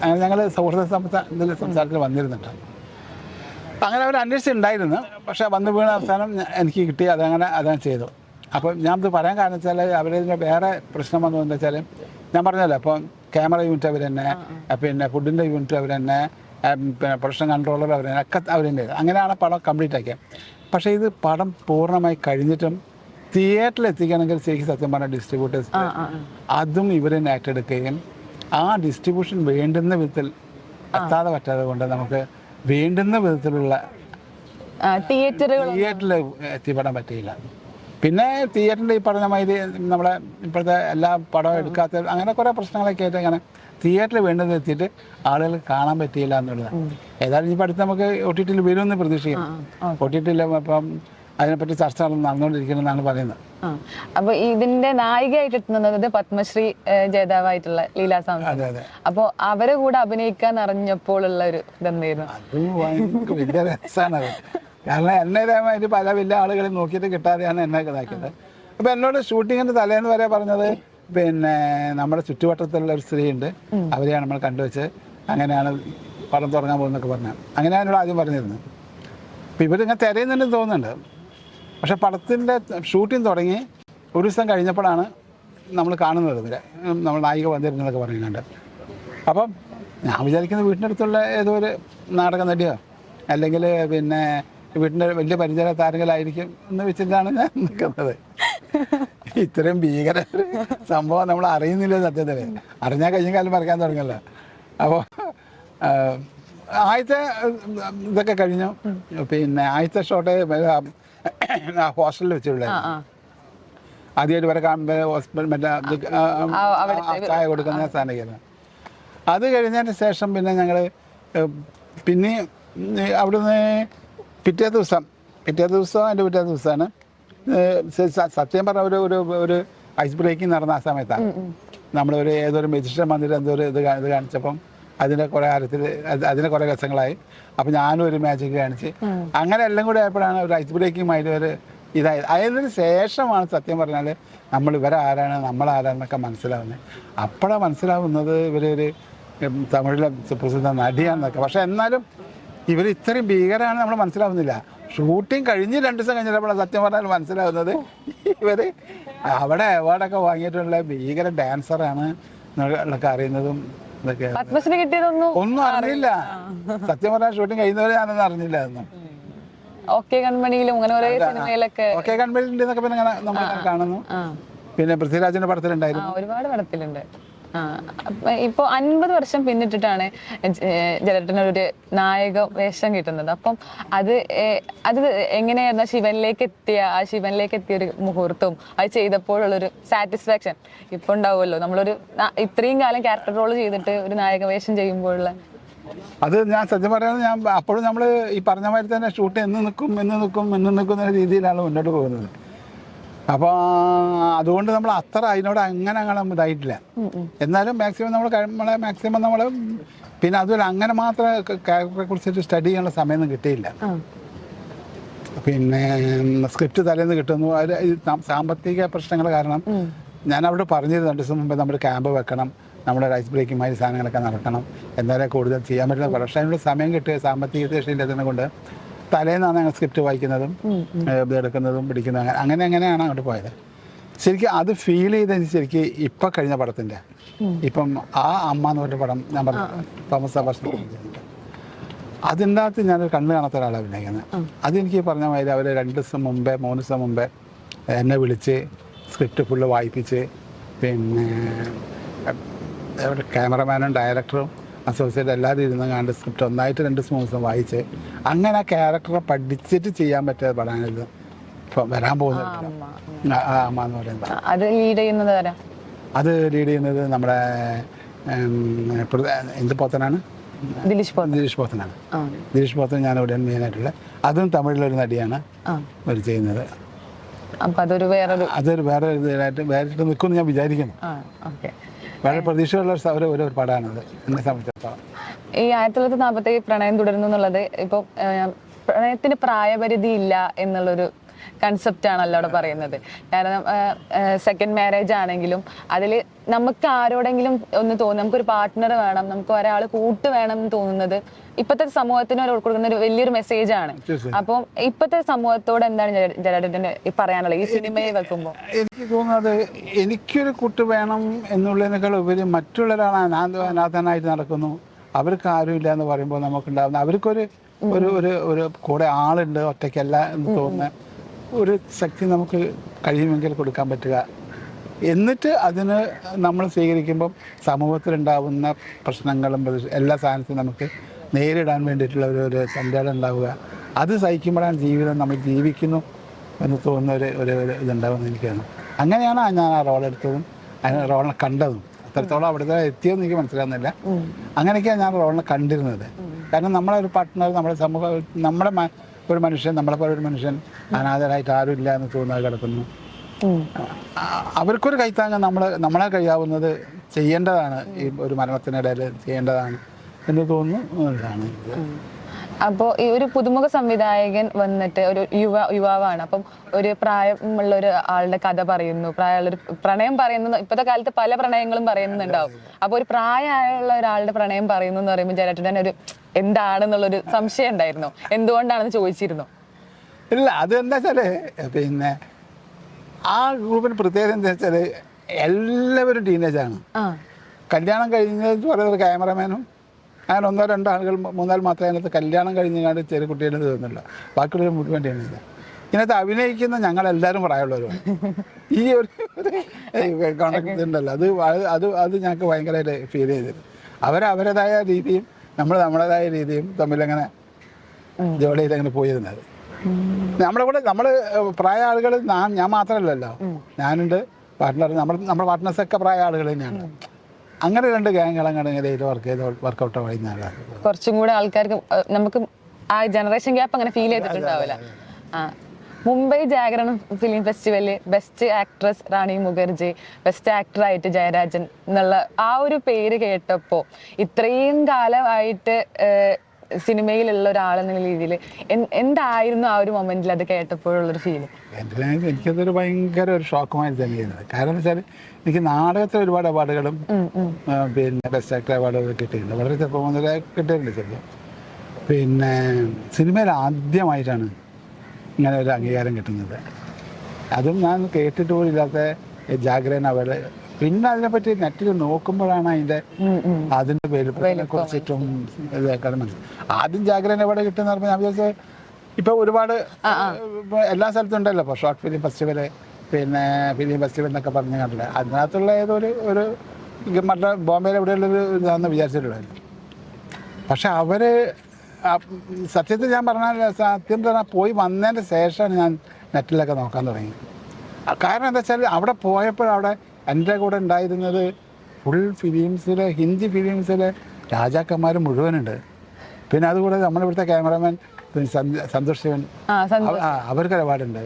അങ്ങനെ ഞങ്ങൾ സൗഹൃദ സംസാരത്തിൽ വന്നിരുന്നുണ്ട്. അങ്ങനെ അവർ അന്വേഷിച്ചിട്ടുണ്ടായിരുന്നു. പക്ഷേ വന്നു വീണ അവസാനം എനിക്ക് കിട്ടി. അതങ്ങനെ ചെയ്തു. അപ്പം ഞാനത് പറയാൻ കാരണം വെച്ചാൽ അവരിതിൻ്റെ വേറെ പ്രശ്നം വന്നതെന്ന് വെച്ചാൽ ഞാൻ പറഞ്ഞല്ലോ, അപ്പം ക്യാമറ യൂണിറ്റ് അവർ തന്നെ, പിന്നെ ഫുഡിൻ്റെ യൂണിറ്റ് അവർ തന്നെ, പിന്നെ പ്രൊഡക്ഷൻ കൺട്രോളർ അവർ തന്നെ, ഒക്കെ അവർ തന്നെ. അങ്ങനെയാണ് പടം കംപ്ലീറ്റ് ആക്കിയത്. പക്ഷേ ഇത് പടം പൂർണ്ണമായി കഴിഞ്ഞിട്ടും തിയേറ്ററിൽ എത്തിക്കണമെങ്കിൽ ശരിക്കും സത്യം പറഞ്ഞ ഡിസ്ട്രിബ്യൂട്ടേഴ്സ് അതും ഇവർ തന്നെ ഏറ്റെടുക്കുകയും ആ ഡിസ്ട്രിബ്യൂഷൻ വേണ്ടുന്ന വിധത്തിൽ എത്താതെ പറ്റാതെ കൊണ്ട് നമുക്ക് വേണ്ടുന്ന വിധത്തിലുള്ള തിയേറ്ററിൽ എത്തിപ്പെടാൻ പറ്റിയില്ല. പിന്നെ തിയേറ്ററിൻ്റെ ഈ പറഞ്ഞ മാതിരി നമ്മളെ ഇപ്പോഴത്തെ എല്ലാ പടവും എടുക്കാത്ത അങ്ങനെ കുറേ പ്രശ്നങ്ങളൊക്കെ ആയിട്ട് അങ്ങനെ തിയേറ്ററിൽ വേണ്ടത് എത്തിയിട്ട് ആളുകൾ കാണാൻ പറ്റിയില്ല എന്നുള്ളത്. ഏതായാലും ഇപ്പം അടുത്ത് നമുക്ക് OTT-ൽ വരുമെന്ന് പ്രതീക്ഷിക്കുന്നു. OTT-ൽ ഇപ്പം അതിനെപ്പറ്റി ചർച്ചകൾ നടന്നുകൊണ്ടിരിക്കുന്നതെന്നാണ് പറയുന്നത്. അപ്പൊ ഇതിന്റെ നായികയായിട്ട് എത്തുന്നത് പത്മശ്രീ ജേതാവായിട്ടുള്ള ലീലാ സാംസൺ. അപ്പൊ അവരെ കൂടെ അഭിനയിക്കാൻ അറിഞ്ഞപ്പോൾ ഉള്ള ഒരു ഇതെന്തായിരുന്നു? അത് വലിയ രസമാണ്. കാരണം എന്നെ ഇതേമാതിരി പല വലിയ ആളുകളെ നോക്കിയിട്ട് കിട്ടാതെയാണ് എന്നെ ഇതാക്കിയത്. അപ്പോൾ എന്നോട് ഷൂട്ടിങ്ങിൻ്റെ തലേന്ന് വരെ പറഞ്ഞത് പിന്നെ നമ്മുടെ ചുറ്റുവട്ടത്തുള്ള ഒരു സ്ത്രീയുണ്ട്, അവരെയാണ് നമ്മൾ കണ്ടുവച്ച് അങ്ങനെയാണ് പടം തുടങ്ങാൻ പോകുന്നതൊക്കെ പറഞ്ഞത്. അങ്ങനെയാണ് എന്നോട് ആദ്യം പറഞ്ഞിരുന്നത്. അപ്പോൾ ഇവരിങ്ങനെ തിരയുന്നുണ്ടെന്ന് തോന്നുന്നുണ്ട്. പക്ഷേ പടത്തിൻ്റെ ഷൂട്ടിങ് തുടങ്ങി ഒരു ദിവസം കഴിഞ്ഞപ്പോഴാണ് നമ്മൾ കാണുന്നത് ഇവരെ, നമ്മൾ നായിക വന്നിരുന്നതൊക്കെ പറയുന്നുണ്ട്. അപ്പം ഞാൻ വിചാരിക്കുന്ന വീട്ടിൻ്റെ അടുത്തുള്ള ഏതോ ഒരു നാടക നടിയോ അല്ലെങ്കിൽ പിന്നെ വീട്ടിൻ്റെ വലിയ പരിചയ താരങ്ങളായിരിക്കും എന്ന് വെച്ചിട്ടാണ് ഞാൻ നിൽക്കുന്നത്. ഇത്രയും ഭീകര സംഭവം നമ്മൾ അറിയുന്നില്ല. സത്യത്തിൽ അറിഞ്ഞാൽ കഴിഞ്ഞ കാലം മറക്കാൻ തുടങ്ങിയല്ലോ. അപ്പോൾ ആദ്യത്തെ ഇതൊക്കെ കഴിഞ്ഞു. പിന്നെ ആദ്യത്തെ ഷോട്ട് ഹോസ്റ്റലിൽ വെച്ചുള്ള ആദ്യമായിട്ട് വരെ മറ്റേ ചായ കൊടുക്കുന്ന സാധനം. അത് കഴിഞ്ഞതിന് ശേഷം പിന്നെ ഞങ്ങൾ പിന്നെ അവിടുന്ന് പിറ്റേ ദിവസം അതിൻ്റെ പിറ്റേ ദിവസമാണ് സത്യം പറഞ്ഞ ഒരു ഐസ് ബ്രേക്കിംഗ് നടന്ന ആ സമയത്താണ് നമ്മളൊരു ഏതൊരു മെജിസ്ട്രേറ്റ് മന്ദിരം എന്തോ ഒരു ഇത് കാണിച്ചപ്പം അതിൻ്റെ കുറേ കാര്യത്തിൽ അതിന് കുറേ രസങ്ങളായി. അപ്പം ഞാനും ഒരു മാജിക് കാണിച്ച് അങ്ങനെ എല്ലാം കൂടി ആയപ്പോഴാണ് ഒരു ഐസ് ബ്രേക്കിംഗ് ഒരു ഇതായത്. അതിന് ശേഷമാണ് സത്യം പറഞ്ഞാൽ നമ്മൾ ഇവരാരാണ് നമ്മളാരാണെന്നൊക്കെ മനസ്സിലാവുന്നത്. അപ്പോഴാണ് മനസ്സിലാവുന്നത് ഇവരൊരു തമിഴിലെ സുപ്രസിദ്ധ നടിയാണെന്നൊക്കെ. പക്ഷേ എന്നാലും ഇവർ ഇത്രയും ഭീകരമാണ് നമ്മൾ മനസ്സിലാവുന്നില്ല. ഷൂട്ടിങ് കഴിഞ്ഞ് 2 ദിവസം കഴിഞ്ഞപ്പോഴാണ് സത്യം പറഞ്ഞാൽ മനസ്സിലാവുന്നത് ഇവർ അവിടെ അവാർഡൊക്കെ വാങ്ങിയിട്ടുള്ള ഭീകര ഡാൻസറാണ് എന്നൊക്കെ അറിയുന്നതും ഇതൊക്കെ. ഒന്നും അറിയില്ല സത്യം പറഞ്ഞാൽ. ഷൂട്ടിങ് കഴിയുന്നവരെ ഞാനൊന്നും അറിഞ്ഞില്ല. അതൊന്നും ഓക്കെ കൺമണിയിൽ എന്നൊക്കെ പിന്നെ നമ്മൾ കാണുന്നു. പിന്നെ പൃഥ്വിരാജിന്റെ പടത്തിലുണ്ടായിരുന്നു, ഒരുപാട് പടത്തിലുണ്ട്. ഇപ്പൊ 50 വർഷം പിന്നിട്ടിട്ടാണ് ജലേട്ടനൊരു നായക വേഷം കിട്ടുന്നത്. അപ്പം അത് എങ്ങനെയായിരുന്നു ശിവനിലേക്ക് എത്തിയ ഒരു മുഹൂർത്തവും അത് ചെയ്തപ്പോഴുള്ളൊരു സാറ്റിസ്ഫാക്ഷൻ ഇപ്പൊ ഉണ്ടാവുമല്ലോ. നമ്മളൊരു ഇത്രയും കാലം ക്യാരക്ടർ റോൾ ചെയ്തിട്ട് ഒരു നായക വേഷം ചെയ്യുമ്പോഴുള്ള അത് ഞാൻ സത്യം പറയുന്നത്. ഞാൻ അപ്പോഴും നമ്മൾ ഈ പറഞ്ഞ മാതിരി തന്നെ ഷൂട്ട് എന്ന് നിൽക്കും എന്ന രീതിയിലാണ് മുന്നോട്ട് പോകുന്നത്. അപ്പോൾ അതുകൊണ്ട് നമ്മൾ അത്ര അതിനോട് അങ്ങനെ ഇതായിട്ടില്ല. എന്നാലും മാക്സിമം നമ്മൾ പിന്നെ അതുപോലെ അങ്ങനെ മാത്രം ക്യാരക്ടറെ കുറിച്ചിട്ട് സ്റ്റഡി ചെയ്യാനുള്ള സമയമൊന്നും കിട്ടിയില്ല. പിന്നെ സ്ക്രിപ്റ്റ് തലേന്ന് കിട്ടുന്നു. സാമ്പത്തിക പ്രശ്നങ്ങൾ കാരണം ഞാൻ അവിടെ പറഞ്ഞിരുന്നു 2 ദിവസം മുമ്പ് നമ്മൾ ക്യാമ്പ് വെക്കണം, നമ്മുടെ ഐസ് ബ്രേക്കിംഗ് മാതിരി സാധനങ്ങളൊക്കെ നടക്കണം, എന്നാലേ കൂടുതൽ ചെയ്യാൻ പറ്റുന്ന. പക്ഷേ അതിനുള്ള സമയം കിട്ടിയ സാമ്പത്തിക ശേഷിയില്ലാത്തതിനെ കൊണ്ട് തലേന്നാണ് ഞങ്ങൾ സ്ക്രിപ്റ്റ് വായിക്കുന്നതും എടുക്കുന്നതും പിടിക്കുന്നതും അങ്ങനെയാണ് അങ്ങോട്ട് പോയത്. ശരിക്കും അത് ഫീൽ ചെയ്തത് ശരിക്കും ഇപ്പം കഴിഞ്ഞ പടത്തിൻ്റെ ഇപ്പം ആ അമ്മ എന്ന് പറഞ്ഞ പടം ഞാൻ പറഞ്ഞു തോമസ് സെബാസ്റ്റ്യൻ, അതിൻ്റെ അകത്ത് ഞാനൊരു കണ്ണ് കാണാത്ത ഒരാളാണ് അഭിനയിക്കുന്നത്. അതെനിക്ക് പറഞ്ഞ മാതിരി അവർ 2 ദിവസം മുമ്പേ 3 ദിവസം മുമ്പേ എന്നെ വിളിച്ച് സ്ക്രിപ്റ്റ് ഫുള്ള് വായിപ്പിച്ച് പിന്നെ ക്യാമറമാനും ഡയറക്ടറും അസോസിയേറ്റ് എല്ലാവരും ഇരുന്ന് കണ്ട് സ്ക്രിപ്റ്റ് ഒന്നായിട്ട് 2 ദിവസം വായിച്ച് അങ്ങനെ ആ ക്യാരക്ടറെ പഠിച്ചിട്ട് ചെയ്യാൻ പറ്റിയ പടമാണിത് ഇപ്പം വരാൻ പോകുന്നത്. ആ അമ്മ എന്ന് പറയുന്നത് അത് ലീഡ് ചെയ്യുന്നത് നമ്മുടെ എന്ത് പോത്തനാണ്, ദിലീഷ് പോത്തനാണ്. ദിലീഷ് പോത്തൻ ഞാനിവിടെ മെയിനായിട്ടുള്ള. അതും തമിഴിലൊരു നടിയാണ് അവർ ചെയ്യുന്നത്. അപ്പൊ അതൊരു വേറെ ഇതായിട്ട് വേറിട്ട് നിൽക്കുമെന്ന് ഞാൻ വിചാരിക്കുന്നു. വളരെ പ്രതീക്ഷയുള്ള ഒരു പടമാണത് എന്നെ സംബന്ധിച്ചിടത്തോളം. ഈ 1947 പ്രണയം തുടരുന്നു എന്നുള്ളത് ഇപ്പൊ പ്രണയത്തിന് പ്രായപരിധി ഇല്ല എന്നുള്ളൊരു കൺസെപ്റ്റ് ആണല്ലോ അവിടെ പറയുന്നത്. കാരണം സെക്കൻഡ് മാരേജ് ആണെങ്കിലും അതിൽ നമുക്ക് ആരോടെങ്കിലും ഒന്ന് തോന്നും, നമുക്കൊരു പാർട്ട്ണർ വേണം, നമുക്ക് ഒരാൾ കൂട്ട് വേണം എന്ന് തോന്നുന്നത് ഇപ്പോഴത്തെ സമൂഹത്തിന് കൊടുക്കുന്ന ഒരു വലിയൊരു മെസ്സേജ് ആണ്. അപ്പം ഇപ്പോഴത്തെ സമൂഹത്തോട് എന്താണ് ജയരാജേട്ടന് പറയാനുള്ളത് ഈ സിനിമയെ വെക്കുമ്പോൾ? എനിക്ക് തോന്നുന്നത് എനിക്കൊരു കൂട്ട് വേണം എന്നുള്ളതിനേക്കാൾ ഉപരി മറ്റുള്ള ഒരാളാണ് അനാഥനായിട്ട് നടക്കുന്നു, അവർക്ക് ആരുമില്ല എന്ന് പറയുമ്പോൾ നമുക്കുണ്ടാകുന്ന അവർക്കൊരു ഒരു കൂടെ ആളുണ്ട്, ഒറ്റയ്ക്കല്ല എന്ന് തോന്നുന്ന ഒരു ശക്തി നമുക്ക് കഴിയുമെങ്കിൽ കൊടുക്കാൻ പറ്റുക. എന്നിട്ട് അതിന് നമ്മൾ സ്വീകരിക്കുമ്പം സമൂഹത്തിലുണ്ടാവുന്ന പ്രശ്നങ്ങളും എല്ലാ സാധനത്തിനും നമുക്ക് നേരിടാൻ വേണ്ടിയിട്ടുള്ള ഒരു സംരംഭം ഉണ്ടാവുക. അത് സഹിക്കുമ്പോഴാണ് ജീവിതം നമ്മൾ ജീവിക്കുന്നു എന്ന് തോന്നുന്ന ഒരു ഇതുണ്ടാവുമെന്ന് എനിക്കാണ്. അങ്ങനെയാണ് ഞാൻ ആ റോളെടുത്തതും റോളിനെ കണ്ടതും. അത്രത്തോളം അവിടുത്തെ എത്തിയെന്ന് എനിക്ക് മനസ്സിലാകുന്നില്ല. അങ്ങനെയൊക്കെയാണ് ഞാൻ റോളിനെ കണ്ടിരുന്നത്. കാരണം നമ്മളെ ഒരു പാർട്ട്ണർ, നമ്മുടെ സമൂഹം, നമ്മുടെ ഒരു മനുഷ്യൻ, നമ്മളെപ്പോലെ ഒരു മനുഷ്യൻ അനാഥരായിട്ട് ആരുമില്ല എന്ന് തോന്നാതെ കിടക്കുന്നു. അവർക്കൊരു കൈത്താങ്ങ് നമ്മളെ കഴിയാവുന്നത് ചെയ്യേണ്ടതാണ്, ഈ ഒരു മരണത്തിനിടയിൽ ചെയ്യേണ്ടതാണ് എന്ന് തോന്നുന്നതാണ്. അപ്പോൾ ഈ ഒരു പുതുമുഖ സംവിധായകൻ വന്നിട്ട് ഒരു യുവാവാണ്. അപ്പം ഒരു പ്രായമുള്ള ഒരു ആളുടെ കഥ പറയുന്നു, പ്രായമുള്ളൊരു പ്രണയം പറയുന്നു. ഇപ്പോഴത്തെ കാലത്ത് പല പ്രണയങ്ങളും പറയുന്നുണ്ടാവും. അപ്പോൾ ഒരു പ്രായമുള്ള ഒരാളുടെ പ്രണയം പറയുന്നു എന്ന് പറയുമ്പോൾ ജയരാജേട്ടൻ ഒരു എന്താണെന്നുള്ളൊരു സംശയം ഉണ്ടായിരുന്നു. എന്തുകൊണ്ടാണെന്ന് ചോദിച്ചിരുന്നു? ഇല്ല, അത് എന്താ വെച്ചാല് പിന്നെ ആ ഗ്രൂപ്പിന് പ്രത്യേകത എന്താ വെച്ചാല് എല്ലാവരും ടീനേജാണ്. കല്യാണം കഴിഞ്ഞത് പറയുന്നത് ക്യാമറമാനും അങ്ങനെ 1-2 ആളുകൾ 3 മാത്രമേ അതിനകത്ത് കല്യാണം കഴിഞ്ഞാണ്ട് ചെറിയ കുട്ടികളെ തീർന്നില്ല. ബാക്കിയുള്ളവർ മുഴുവൻ ടീനേജാണ്. ഇതിനകത്ത് അഭിനയിക്കുന്ന ഞങ്ങളെല്ലാവരും പ്രായമുള്ളവരുമാണ്. ഈ ഒരു കോൺടാക്ട് ഉണ്ടല്ലോ, അത് ഞങ്ങൾക്ക് ഭയങ്കരമായിട്ട് ഫീൽ ചെയ്തിരുന്നു. അവരവരുടേതായ രീതിയും നമ്മുടേതായ രീതിയും തമ്മിലങ്ങനെ ജോലി ചെയ്തങ്ങനെ പോയിരുന്നത്. നമ്മുടെ കൂടെ പ്രായ ആളുകൾ ഞാൻ മാത്രമല്ലല്ലോ, ഞാനുണ്ട്, പാർട്ട്ണർ, നമ്മുടെ പാർട്ട്നേഴ്സൊക്കെ പ്രായ ആളുകൾ തന്നെയാണ്. അങ്ങനെ 2 ഗ്യാങ്ങുകളങ്ങനെ വർക്കൗട്ട് കഴിഞ്ഞാൽ കുറച്ചും കൂടെ ആൾക്കാർക്ക് നമുക്ക് ആ ജനറേഷൻ ഗ്യാപ്പ് അങ്ങനെ ഫീൽ ചെയ്തിട്ടുണ്ടാവില്ല. മുംബൈ ജാഗരണം ഫിലിം ഫെസ്റ്റിവലിൽ ബെസ്റ്റ് ആക്ട്രസ് റാണി മുഖർജി, ബെസ്റ്റ് ആക്ടറായിട്ട് ജയരാജൻ എന്നുള്ള ആ ഒരു പേര് കേട്ടപ്പോൾ ഇത്രയും കാലമായിട്ട് സിനിമയിലുള്ള ഒരാളെന്ന രീതിയിൽ എന്തായിരുന്നു ആ ഒരു മൊമെന്റിൽ അത് കേട്ടപ്പോഴുള്ളൊരു ഫീല്? എനിക്കതൊരു ഭയങ്കര ഒരു ഷോക്കുമായി തന്നെയായിരുന്നു. കാരണം എന്ന് വെച്ചാൽ എനിക്ക് നാടകത്തിൽ ഒരുപാട് അവാർഡുകളും പിന്നെ ബെസ്റ്റ് ആക്ടർ അവാർഡും കിട്ടിയിട്ടുണ്ട്. വളരെ ചെറുപ്പം മുതലേ കിട്ടിയിട്ടുണ്ട് ചെറുപ്പം. പിന്നെ സിനിമയിൽ ആദ്യമായിട്ടാണ് ഇങ്ങനെ ഒരു അംഗീകാരം കിട്ടുന്നത്. അതും ഞാൻ കേട്ടിട്ട് പോലും ഇല്ലാത്ത ജാഗ്രത അവാർഡ്. പിന്നെ അതിനെപ്പറ്റി നെറ്റിൽ നോക്കുമ്പോഴാണ് അതിൻ്റെ പേര് കുറിച്ചിട്ടും ഇതൊക്കെ മനസ്സിലായി. ആദ്യം ജാഗ്രത അവാർഡ് കിട്ടുന്ന പറഞ്ഞാൽ ഞാൻ വിചാരിച്ചത് ഇപ്പോൾ ഒരുപാട് എല്ലാ സ്ഥലത്തും ഉണ്ടല്ലോ, ഇപ്പോൾ ഷോർട്ട് ഫിലിം ഫെസ്റ്റിവല്, പിന്നെ ഫിലിം ഫെസ്റ്റിവൽ എന്നൊക്കെ പറഞ്ഞ് കണ്ടില്ല. അതിനകത്തുള്ള ഒരു മറ്റേ ബോംബെയിൽ എവിടെയുള്ളൊരു ഇതാണെന്ന് വിചാരിച്ചിട്ടുള്ളത്. പക്ഷെ അവർ സത്യത്തിൽ ഞാൻ പറഞ്ഞാൽ പോയി വന്നതിൻ്റെ ശേഷമാണ് ഞാൻ നെറ്റിലൊക്കെ നോക്കാൻ തുടങ്ങി. കാരണം എന്താ വെച്ചാൽ അവിടെ പോയപ്പോഴവിടെ എൻ്റെ കൂടെ ഉണ്ടായിരുന്നത് ഫുൾ ഫിലിംസിൽ, ഹിന്ദി ഫിലിംസിൽ രാജാക്കന്മാർ മുഴുവനുണ്ട്. പിന്നെ അതുകൂടെ നമ്മളിവിടുത്തെ ക്യാമറമാൻ സന്തോഷ് ശിവൻ, അവർക്ക് അവാർഡുണ്ട്.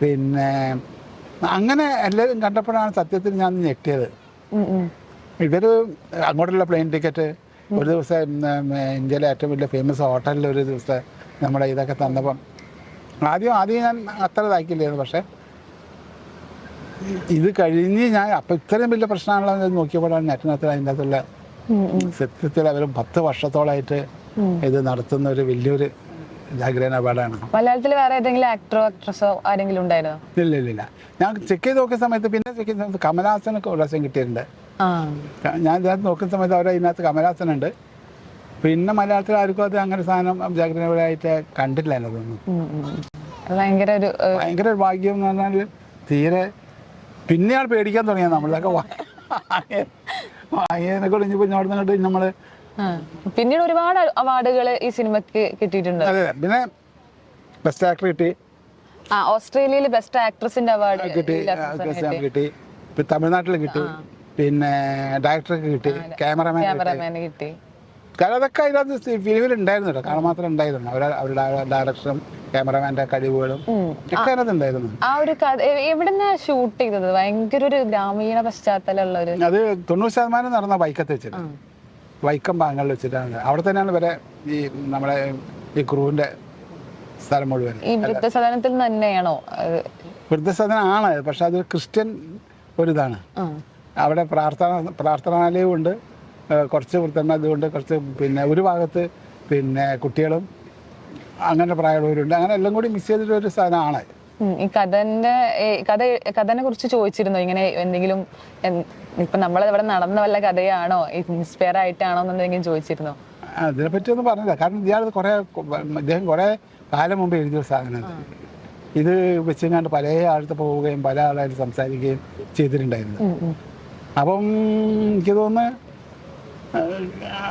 പിന്നെ അങ്ങനെ എല്ലാവരും കണ്ടപ്പോഴാണ് സത്യത്തിൽ ഞാൻ ഞെട്ടിയത്. ഇവര് അങ്ങോട്ടുള്ള പ്ലെയിൻ ടിക്കറ്റ്, ഒരു ദിവസം ഇന്ത്യയിലെ ഏറ്റവും വലിയ ഫേമസ് ഹോട്ടലിൽ ഒരു ദിവസം നമ്മുടെ ഇതൊക്കെ തന്നപ്പം ആദ്യം ഞാൻ അത്ര ഇതാക്കില്ലായിരുന്നു. പക്ഷെ ഇത് കഴിഞ്ഞ് ഞാൻ അപ്പം ഇത്രയും വലിയ പ്രശ്നമാണല്ലോ നോക്കിയപ്പോഴാണ് നെറ്റിനകത്ത് അതിൻ്റെ അകത്തുള്ള സത്യത്തിൽ അവർ 10 വർഷത്തോളമായിട്ട് ഇത് നടത്തുന്ന ഒരു വലിയൊരു ജാഗ്രത അവാർഡാണ്. മലയാളത്തിൽ വേറെ ഏതെങ്കിലും ആക്ടറോ ആക്ട്രസോ ആരെങ്കിലും ഉണ്ടായിരുന്നോ? ഇല്ല. ഞാൻ ചെക്ക് ചെയ്ത് നോക്കിയ സമയത്ത്, പിന്നെ ചെക്ക് ചെയ്ത സമയത്ത് കമലഹാസനൊക്കെ ഒരു പ്രാവശ്യം കിട്ടിയിട്ടുണ്ട്. ഞാൻ ഇതിനകത്ത് നോക്കുന്ന സമയത്ത് അതിനകത്ത് കമലഹാസനുണ്ട്. പിന്നെ മലയാളത്തിൽ ആർക്കും അത് അങ്ങനെ സാധനം ജാഗ്രതയായിട്ട് കണ്ടില്ല എന്നതൊന്നും. ഭയങ്കര ഒരു ഭാഗ്യം എന്ന് പറഞ്ഞാൽ തീരെ പിന്നെയാണ് പേടിക്കാൻ തുടങ്ങിയത്. നമ്മളൊക്കെ വാങ്ങിയതിനെ കുറിച്ച് പിന്നെ അവിടെ നിന്നിട്ട് നമ്മള് പിന്നീട് ഒരുപാട് അവാർഡുകൾ ഈ സിനിമക്ക് കിട്ടിയിട്ടുണ്ട്. അതെ, പിന്നെ ബെസ്റ്റ് ആക്ടർ കിട്ടി, ഓസ്ട്രേലിയയിൽ ബെസ്റ്റ് ആക്ട്രസിന്റെ അവാർഡ് കിട്ടി, തമിഴ്നാട്ടിൽ കിട്ടി, പിന്നെ ഡയറക്ടർക്ക് കിട്ടി, ക്യാമറമാൻ കിട്ടി. കാരണം അതൊക്കെ അതിനകത്ത് ഫിലിമിൽ ഉണ്ടായിരുന്നു കേട്ടോ, കാണാൻ മാത്രം ഉണ്ടായിരുന്നു. അവരുടെ ഡയറക്ഷനും ക്യാമറമാൻ്റെ കഴിവുകളും ഒക്കെ അതിനകത്തുണ്ടായിരുന്നു. ആ ഒരു കഥ എവിടെന്നാ ഷൂട്ട് ചെയ്തത്? ഭയങ്കര ഒരു ഗ്രാമീണ പശ്ചാത്തലമുള്ള ഒരു അത് 90% നടന്ന വൈക്കത്ത് വെച്ചിട്ട്, വൈക്കം ഭാഗങ്ങളിൽ വെച്ചിട്ടാണ്. അവിടെ തന്നെയാണ് വരെ ഈ നമ്മളെ ഈ ക്രൂവിൻ്റെ സ്ഥലം മുഴുവൻ. ഈ വൃദ്ധസദനത്തിൽ തന്നെയാണോ? വൃദ്ധസദനമാണ്, പക്ഷെ അത് ക്രിസ്ത്യൻ ഒരിതാണ്. അവിടെ പ്രാർത്ഥനാലയവും ഉണ്ട്, കുറച്ച് വൃദ്ധന്മാരുണ്ട്, കുറച്ച് പിന്നെ ഒരു ഭാഗത്ത് പിന്നെ കുട്ടികളും അങ്ങനെ പ്രായമുള്ളവരുണ്ട്. അങ്ങനെ എല്ലാം കൂടി മിക്സ് ചെയ്തിട്ടൊരു സാധനമാണ്. ഈ കഥനെ കുറിച്ച് ചോദിച്ചിരുന്നോ? ഇങ്ങനെ എന്തെങ്കിലും ഇപ്പൊ നമ്മളിവിടെ നടന്ന വല്ല കഥയാണോ, ഇൻസ്പയർ ആയിട്ടാണോ എന്നെന്തെങ്കിലും ചോദിച്ചിരുന്നോ? അതിനെപ്പറ്റി ഒന്നും പറഞ്ഞില്ല. കാരണം ഇദ്ദേഹം കുറേ കാലം മുമ്പ് എഴുതിയ സാധനം. ഇത് വെച്ചെങ്ങാണ്ട് പല ആഴത്ത് പോവുകയും പല ആളായിട്ട് സംസാരിക്കുകയും ചെയ്തിട്ടുണ്ടായിരുന്നു. അപ്പം എനിക്ക് തോന്നുന്നു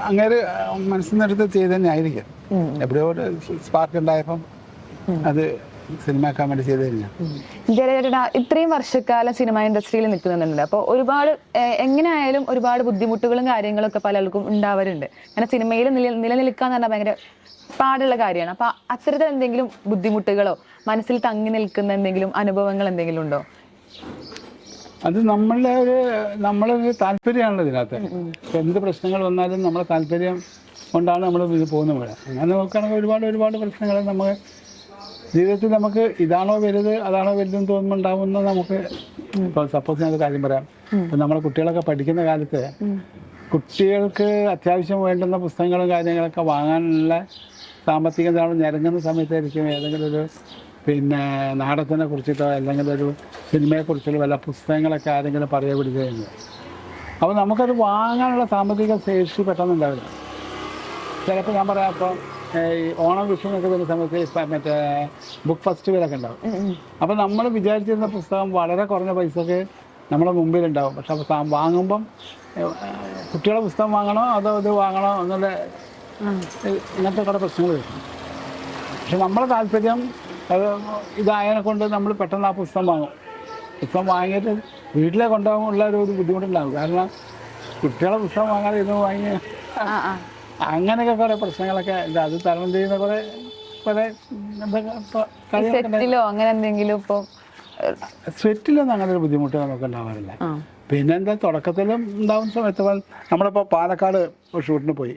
അങ്ങനെ മനസ്സിൽ നിന്നെടുത്ത് ചെയ്ത് തന്നെ ആയിരിക്കും. എവിടെയോ ഒരു സ്പാർക്ക് ഉണ്ടായപ്പം അത് സിനിമയാക്കാൻ വേണ്ടി ചെയ്ത് കഴിഞ്ഞാൽ. ജയചേട്ടാ, ഇത്രയും വർഷക്കാലം സിനിമ ഇൻഡസ്ട്രിയിൽ നിൽക്കുന്നുണ്ട്. അപ്പോൾ ഒരുപാട് എങ്ങനെയായാലും ഒരുപാട് ബുദ്ധിമുട്ടുകളും കാര്യങ്ങളൊക്കെ പലർക്കും ഉണ്ടാവാറുണ്ട്. അങ്ങനെ സിനിമയിൽ നിലനിൽക്കാന്ന് പറഞ്ഞാൽ ഭയങ്കര പാടുള്ള കാര്യമാണ്. അപ്പൊ അത്തരത്തിൽ എന്തെങ്കിലും ബുദ്ധിമുട്ടുകളോ മനസ്സിൽ തങ്ങി നിൽക്കുന്ന എന്തെങ്കിലും അനുഭവങ്ങൾ എന്തെങ്കിലും ഉണ്ടോ? അത് നമ്മളൊരു താല്പര്യമാണല്ലോ ഇതിനകത്ത്. എന്ത് പ്രശ്നങ്ങൾ വന്നാലും നമ്മളെ താല്പര്യം കൊണ്ടാണ് നമ്മൾ ഇത് പോകുന്നത് പോലെ. അങ്ങനെ നോക്കുകയാണെങ്കിൽ ഒരുപാട് പ്രശ്നങ്ങൾ നമുക്ക് ജീവിതത്തിൽ നമുക്ക് ഇതാണോ വലുത് അതാണോ വലുതെന്ന് തോന്നുന്നുണ്ടാവുന്ന നമുക്ക്. ഇപ്പോൾ സപ്പോസ് ഞാനൊരു കാര്യം പറയാം. ഇപ്പം നമ്മളെ കുട്ടികളൊക്കെ പഠിക്കുന്ന കാലത്ത് കുട്ടികൾക്ക് അത്യാവശ്യം വേണ്ടുന്ന പുസ്തകങ്ങളും കാര്യങ്ങളൊക്കെ വാങ്ങാനുള്ള സാമ്പത്തികം നമ്മൾ ഞെരങ്ങുന്ന സമയത്തായിരിക്കും ഏതെങ്കിലും ഒരു പിന്നെ നാടകത്തിനെ കുറിച്ചിട്ടോ അല്ലെങ്കിൽ ഒരു സിനിമയെക്കുറിച്ചുള്ള വല്ല പുസ്തകങ്ങളൊക്കെ ആരെങ്കിലും പറയുക പിടിച്ചു കഴിഞ്ഞാൽ അപ്പോൾ നമുക്കത് വാങ്ങാനുള്ള സാമ്പത്തിക ശേഷി പെട്ടെന്നുണ്ടാവില്ല. ചിലപ്പോൾ ഞാൻ പറയാം, ഇപ്പോൾ ഈ ഓണം വിഷുവിനൊക്കെ വരുന്ന സമയത്ത് മറ്റേ ബുക്ക് ഫെസ്റ്റിവലൊക്കെ ഉണ്ടാവും. അപ്പോൾ നമ്മൾ വിചാരിച്ചിരുന്ന പുസ്തകം വളരെ കുറഞ്ഞ പൈസക്ക് നമ്മുടെ മുമ്പിലുണ്ടാവും. പക്ഷെ അപ്പോൾ വാങ്ങുമ്പം കുട്ടികളെ പുസ്തകം വാങ്ങണോ അതോ ഇത് വാങ്ങണോ എന്നുള്ള ഇങ്ങനത്തെ കുറേ പ്രശ്നങ്ങൾ വരും. പക്ഷെ നമ്മളെ താല്പര്യം അത് ഇതായതിനെ കൊണ്ട് നമ്മൾ പെട്ടെന്ന് ആ പുസ്തകം വാങ്ങും. പുസ്തകം വാങ്ങിയിട്ട് വീട്ടിലെ കൊണ്ടുപോകാനുള്ള ഒരു ബുദ്ധിമുട്ടുണ്ടാകും. കാരണം കുട്ടികളെ പുസ്തകം വാങ്ങാതെ ഇത് വാങ്ങി അങ്ങനെയൊക്കെ കുറേ പ്രശ്നങ്ങളൊക്കെ അത് തരണം ചെയ്യുന്ന കുറേ അങ്ങനെ എന്തെങ്കിലും ഇപ്പോൾ സെറ്റിലൊന്നും അങ്ങനെ ഒരു ബുദ്ധിമുട്ട് നമുക്ക് ഉണ്ടാവാറില്ല. പിന്നെ എന്താ തുടക്കത്തിലും ഉണ്ടാവുന്ന സമയത്ത് നമ്മളിപ്പോൾ പാലക്കാട് ഷൂട്ടിന് പോയി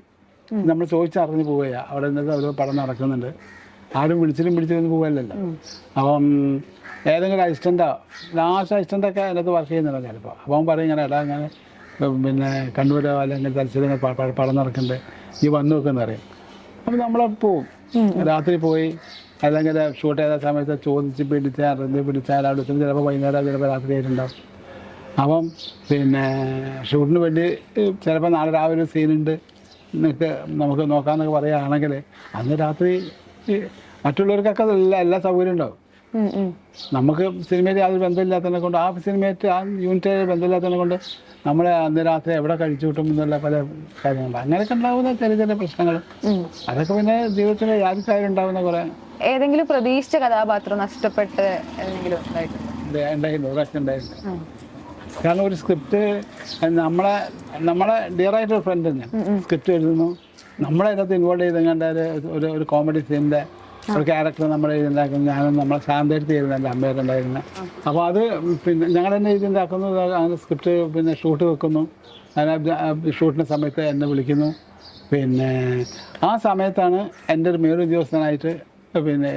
നമ്മൾ ചോദിച്ചറിഞ്ഞ് പോവുകയാണ്. അവിടെ നിന്നൊക്കെ ഒരു പടം നടക്കുന്നുണ്ട്. ആരും വിളിച്ചിരുന്ന് പോകല്ലോ. അപ്പം ഏതെങ്കിലും അസിസ്റ്റൻ്റോ ലാസ്റ്റ് അസിസ്റ്റൻ്റൊക്കെ അതിനകത്ത് വർക്ക് ചെയ്യുന്നുണ്ടോ ചിലപ്പോൾ. അപ്പം അവൻ പറയും ഇങ്ങനെ ഇടാ ഇങ്ങനെ പിന്നെ കണ്ണൂരോ അല്ലെങ്കിൽ തലശ്ശേരി പടം നടക്കുന്നുണ്ട്, ഈ വന്നു നോക്കുമെന്ന് പറയും. അപ്പം നമ്മളവിടെ പോവും. രാത്രി പോയി അല്ലെങ്കിൽ ഷൂട്ട് ചെയ്ത സമയത്ത് ചോദിച്ച് പിടിച്ചാൽ അവിടെ ചിലപ്പോൾ വൈകുന്നേരം ചിലപ്പോൾ രാത്രി ആയിട്ടുണ്ടാവും. അപ്പം പിന്നെ ഷൂട്ടിന് വേണ്ടി ചിലപ്പോൾ നാളെ രാവിലെ സീനുണ്ട് നമുക്ക് നോക്കാമെന്നൊക്കെ പറയുകയാണെങ്കിൽ അന്ന് രാത്രി മറ്റുള്ളവർക്കൊക്കെ എല്ലാ സൗകര്യം ഉണ്ടാവും. നമുക്ക് സിനിമയിൽ യാതൊരു ബന്ധമില്ലാത്തതിനെ കൊണ്ട് ആ സിനിമയായിട്ട് ആ യൂണിറ്റ് ബന്ധമില്ലാത്തതിനെ കൊണ്ട് നമ്മളെ അന്ന് രാത്രി എവിടെ കഴിച്ചു കിട്ടും എന്നുള്ള പല കാര്യങ്ങളുണ്ട്. അങ്ങനെയൊക്കെ ഉണ്ടാവുന്ന ചെറിയ പ്രശ്നങ്ങൾ അതൊക്കെ പിന്നെ ജീവിതത്തിൽ യാതൊരു ഉണ്ടാവുന്ന കുറെ. ഏതെങ്കിലും പ്രതീക്ഷിച്ച കഥാപാത്രം നഷ്ടപ്പെട്ട് ഉണ്ടായിരുന്നു. കാരണം ഒരു സ്ക്രിപ്റ്റ് നമ്മളെ ഡിയറായിട്ടൊരു ഫ്രണ്ട് തന്നെ സ്ക്രിപ്റ്റ് എഴുതുന്നു. നമ്മളതിനകത്ത് ഇൻവോൾവ് ചെയ്തെങ്ങാണ്ട് ഒരു കോമഡി സീനിൻ്റെ ഒരു ക്യാരക്ടർ നമ്മൾ എഴുതിണ്ടാക്കുന്നു. ഞാനും നമ്മളെ ശാന്തടുത്ത് ചെയ്യുന്ന എൻ്റെ അമ്മയൊക്കെണ്ടായിരുന്നു. അപ്പോൾ അത് പിന്നെ ഞങ്ങൾ തന്നെ എഴുതിണ്ടാക്കുന്നു. അങ്ങനെ സ്ക്രിപ്റ്റ് പിന്നെ ഷൂട്ട് വെക്കുന്നു. അങ്ങനെ ഷൂട്ടിൻ്റെ സമയത്ത് എന്നെ വിളിക്കുന്നു. പിന്നെ ആ സമയത്താണ് എൻ്റെ ഒരു മേലുദ്യോഗസ്ഥനായിട്ട് പിന്നെ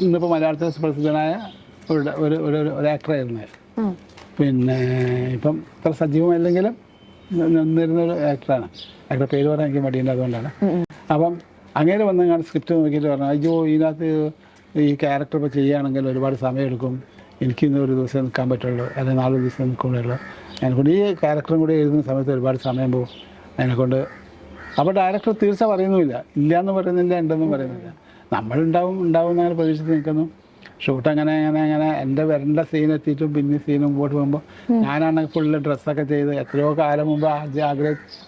ഇന്നിപ്പോൾ മലയാളത്തിൽ പ്രസിദ്ധനായ ഒരു ആക്ടറായിരുന്നു. പിന്നെ ഇപ്പം ഇത്ര സജീവമല്ലെങ്കിലും നിന്നിരുന്നൊരു ആക്ടറാണ്. ആക്ടർ പേര് പറയാൻ എനിക്ക് മടിയുണ്ട്, അതുകൊണ്ടാണ്. അപ്പം അങ്ങനെ വന്നങ്ങാണ്ട് സ്ക്രിപ്റ്റ് നോക്കിയിട്ട് പറഞ്ഞു, അയ്യോ ഇതിനകത്ത് ഈ ക്യാരക്ടർ ഇപ്പോൾ ചെയ്യുകയാണെങ്കിൽ ഒരുപാട് സമയമെടുക്കും, എനിക്കിന്ന് ഒരു ദിവസം നിൽക്കാൻ പറ്റുള്ളൂ, അല്ലെങ്കിൽ 4 ദിവസം നിൽക്കുള്ളൂ. അതിനെക്കൊണ്ട് ഈ ക്യാരക്ടറും കൂടി എഴുതുന്ന സമയത്ത് ഒരുപാട് സമയം പോകും അതിനെക്കൊണ്ട്. അപ്പോൾ ഡയറക്ടർ തീർച്ച പറയുന്നുമില്ല, ഇല്ലയെന്ന് പറയുന്നില്ല, ഉണ്ടെന്നും പറയുന്നില്ല. നമ്മളുണ്ടാവും എന്നങ്ങനെ പ്രതീക്ഷിച്ച് നിൽക്കുന്നു. ഷൂട്ട് അങ്ങനെ എൻ്റെ വരേണ്ട സീനെത്തിയിട്ടും പിന്നെ സീനും മുമ്പോട്ട് പോകുമ്പോൾ ഞാനാണെങ്കിൽ ഫുള്ള് ഡ്രസ്സൊക്കെ ചെയ്ത് എത്രയോ കാലം മുമ്പ്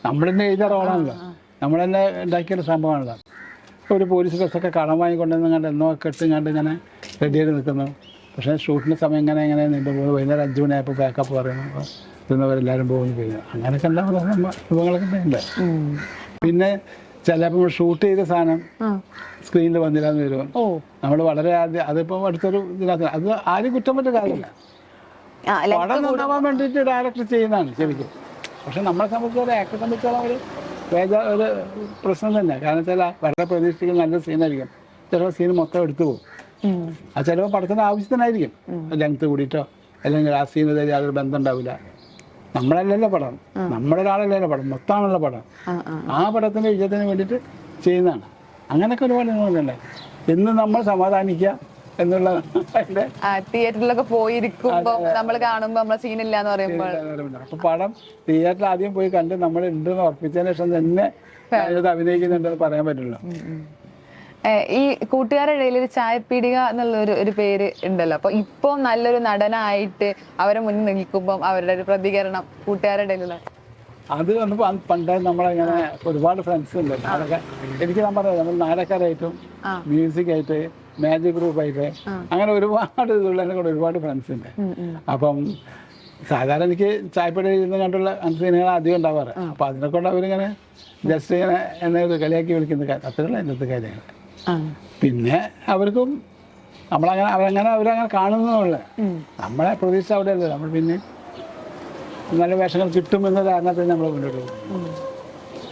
നമ്മളെന്നെ എഴുതിയ റോളാണല്ലോ, നമ്മളെന്നെ ഉണ്ടാക്കിയൊരു സംഭവമാണല്ലോ. ഒരു പോലീസ് ഡ്രസ്സൊക്കെ കടം വാങ്ങിക്കൊണ്ടുവന്നങ്ങാണ്ട് എന്നൊക്കെ ഇട്ടുങ്ങാണ്ട് ഇങ്ങനെ റെഡിയായിട്ട് നിൽക്കുന്നു. പക്ഷേ ഷൂട്ടിൻ്റെ സമയം ഇങ്ങനെ നീണ്ടു പോകുന്നു. വൈകുന്നേരം 5 മണിയായപ്പോൾ ബാക്കപ്പ് പറയുന്നു, ഇന്നവരെല്ലാവരും പോകുന്നു. പിന്നെ അങ്ങനെയൊക്കെ ഉണ്ടാവുന്ന സംഭവങ്ങളൊക്കെ ഉണ്ട്. പിന്നെ ചിലപ്പോൾ ഷൂട്ട് ചെയ്ത സാധനം സ്ക്രീനിൽ വന്നില്ലാന്ന് വരും. ഓ നമ്മൾ വളരെ ആദ്യം അതിപ്പോൾ അടുത്തൊരു ഇതിനകത്ത് അത് ആരും കുറ്റം പറ്റ കാര്യമില്ല. പടം നന്നാവാൻ വേണ്ടിയിട്ട് ഡയറക്ടർ ചെയ്യുന്നതാണ് ശരിക്കും. പക്ഷെ നമ്മളെ സംബന്ധിച്ചോളം ആക്ടറെ സംബന്ധിച്ചോളം ഒരു പ്രശ്നം തന്നെ. കാരണം വെച്ചാൽ വളരെ പ്രതീക്ഷിക്കുന്ന നല്ല സീനായിരിക്കും, ചിലപ്പോൾ സീൻ മൊത്തം എടുത്തു പോകും. അത് ചിലപ്പോൾ പടത്തിൻ്റെ ആവശ്യത്തിനായിരിക്കും, ലെങ്ത് കൂടിയിട്ടോ അല്ലെങ്കിൽ ആ സീനിൽ യാതൊരു ബന്ധം ഉണ്ടാവില്ല. നമ്മളല്ലല്ലോ പടം, നമ്മുടെ ഒരാളല്ലല്ലോ പടം, മൊത്തമാണല്ലോ പടം. ആ പടത്തിൻ്റെ വിജയത്തിന് വേണ്ടിയിട്ട് ചെയ്യുന്നതാണ്. അങ്ങനെയൊക്കെ ഒരുപാട് നിങ്ങളുണ്ട്. എന്ന് നമ്മൾ സമാധാനിക്കുക എന്നുള്ള തിയേറ്ററിലൊക്കെ പോയിരിക്കുമ്പോ നമ്മൾ കാണുമ്പോ നമ്മളെ സീനില്ല എന്ന് പറയുമ്പോൾ അപ്പൊ പടം തിയേറ്ററിൽ ആദ്യം പോയി കണ്ട് നമ്മൾ ഉണ്ടെന്ന് ഉറപ്പിച്ചതിന് ശേഷം തന്നെ അഭിനയിക്കുന്നുണ്ടെന്ന് പറയാൻ പറ്റുള്ളൂ. ഈ കൂട്ടുകാരുടെ ഇടയിൽ ഒരു ചായപ്പീടിക എന്നുള്ള ഒരു പേര് ഉണ്ടല്ലോ. അപ്പൊ ഇപ്പൊ നല്ലൊരു നടനായിട്ട് അവരെ മുന്നിൽ നിൽക്കുമ്പോൾ അവരുടെ ഒരു പ്രതികരണം കൂട്ടുകാരുടെ ഇടയിലുള്ള അത് വന്നപ്പോ പണ്ട് നമ്മളിങ്ങനെ ഒരുപാട് ഫ്രണ്ട്സ് ഉണ്ട്. അതൊക്കെ എനിക്ക് ഞാൻ പറയാം, നമ്മൾ നാടകക്കാരായിട്ടും മ്യൂസിക് ആയിട്ട് മാജിക് ഗ്രൂപ്പായിട്ട് അങ്ങനെ ഒരുപാട് ഇതുള്ളതിനെ കൂടെ ഒരുപാട് ഫ്രണ്ട്സ് ഉണ്ട്. അപ്പം സാധാരണ എനിക്ക് ചായപ്പീടിക ഇരുന്ന് കണ്ടുള്ള സീനുകൾ അധികം ഉണ്ടാവാറ്. അപ്പൊ അതിനെ കൊണ്ട് അവരിങ്ങനെ ജസ്റ്റ് ഇങ്ങനെ എന്നെ കളിയാക്കി വിളിക്കുന്ന അത്രയുള്ള ഇന്നത്തെ കാര്യങ്ങൾ. പിന്നെ അവർക്കും അവരങ്ങനെ കാണുന്നതുള്ള നമ്മളെ പ്രതീക്ഷ അവിടെ അല്ലേ. നമ്മൾ പിന്നെ നല്ല വേഷങ്ങൾ കിട്ടുമെന്ന കാരണത്തിൽ നമ്മൾ മുന്നോട്ട് പോകും.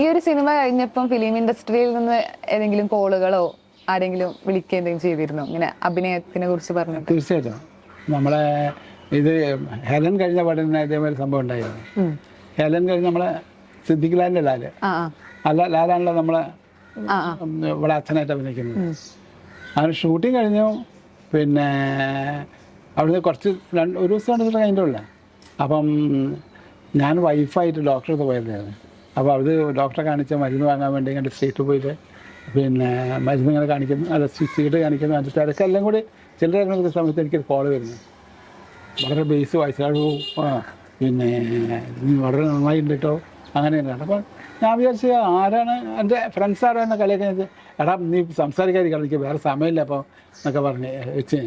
ഈ ഒരു സിനിമ കഴിഞ്ഞപ്പം ഫിലിം ഇൻഡസ്ട്രിയിൽ നിന്ന് ഏതെങ്കിലും കോളുകളോ ആരെങ്കിലും വിളിക്കുക എന്തെങ്കിലും ചെയ്തിരുന്നോ ഇങ്ങനെ അഭിനയത്തിനെ കുറിച്ച് പറഞ്ഞു? തീർച്ചയായിട്ടും. നമ്മളെ ഇത് ഹെലൻ കഴിഞ്ഞ പഠനം ഇതേമാതിരി സംഭവം ഉണ്ടായിരുന്നു. ഹെലൻ കഴിഞ്ഞ് നമ്മളെ സിദ്ദിഖ് ലാലിൻ്റെ ലാലാണല്ലോ നമ്മളെ ഇവിടെ അച്ഛനായിട്ട് അഭിനയിക്കുന്നത്. അതിന് ഷൂട്ടിങ് കഴിഞ്ഞു. പിന്നെ അവിടുന്ന് ഒരു ദിവസം കഴിഞ്ഞിട്ടുള്ള. അപ്പം ഞാൻ വൈഫായിട്ട് ഡോക്ടറെ അടുത്ത് പോയിരുന്നായിരുന്നു. അപ്പോൾ അത് ഡോക്ടറെ കാണിച്ച മരുന്ന് വാങ്ങാൻ വേണ്ടി ഇങ്ങനെ സ്ട്രീറ്റ് പോയിട്ട് പിന്നെ മരുന്ന് ഇങ്ങനെ കാണിക്കുന്നു, അല്ല ചീട്ട് കാണിക്കുന്നു. അതിൻ്റെ തിരക്കെല്ലാം കൂടി ചില്ലറ ഇറങ്ങുന്ന സമയത്ത് എനിക്കൊരു കോൾ വരുന്നു. വളരെ ബേസ് വായിച്ചാൽ പിന്നെ വളരെ നന്നായിട്ടുണ്ട് കേട്ടോ അങ്ങനെ തന്നെയാണ്. അപ്പോൾ ഞാൻ വിചാരിച്ചു ആരാണ് എൻ്റെ ഫ്രണ്ട്സ് ആരാണ് കളിയൊക്കെ എടാ നീ സംസാരിക്കാതിരിക്കണം, എനിക്ക് വേറെ സമയമില്ല അപ്പോൾ എന്നൊക്കെ പറഞ്ഞ് വെച്ച്.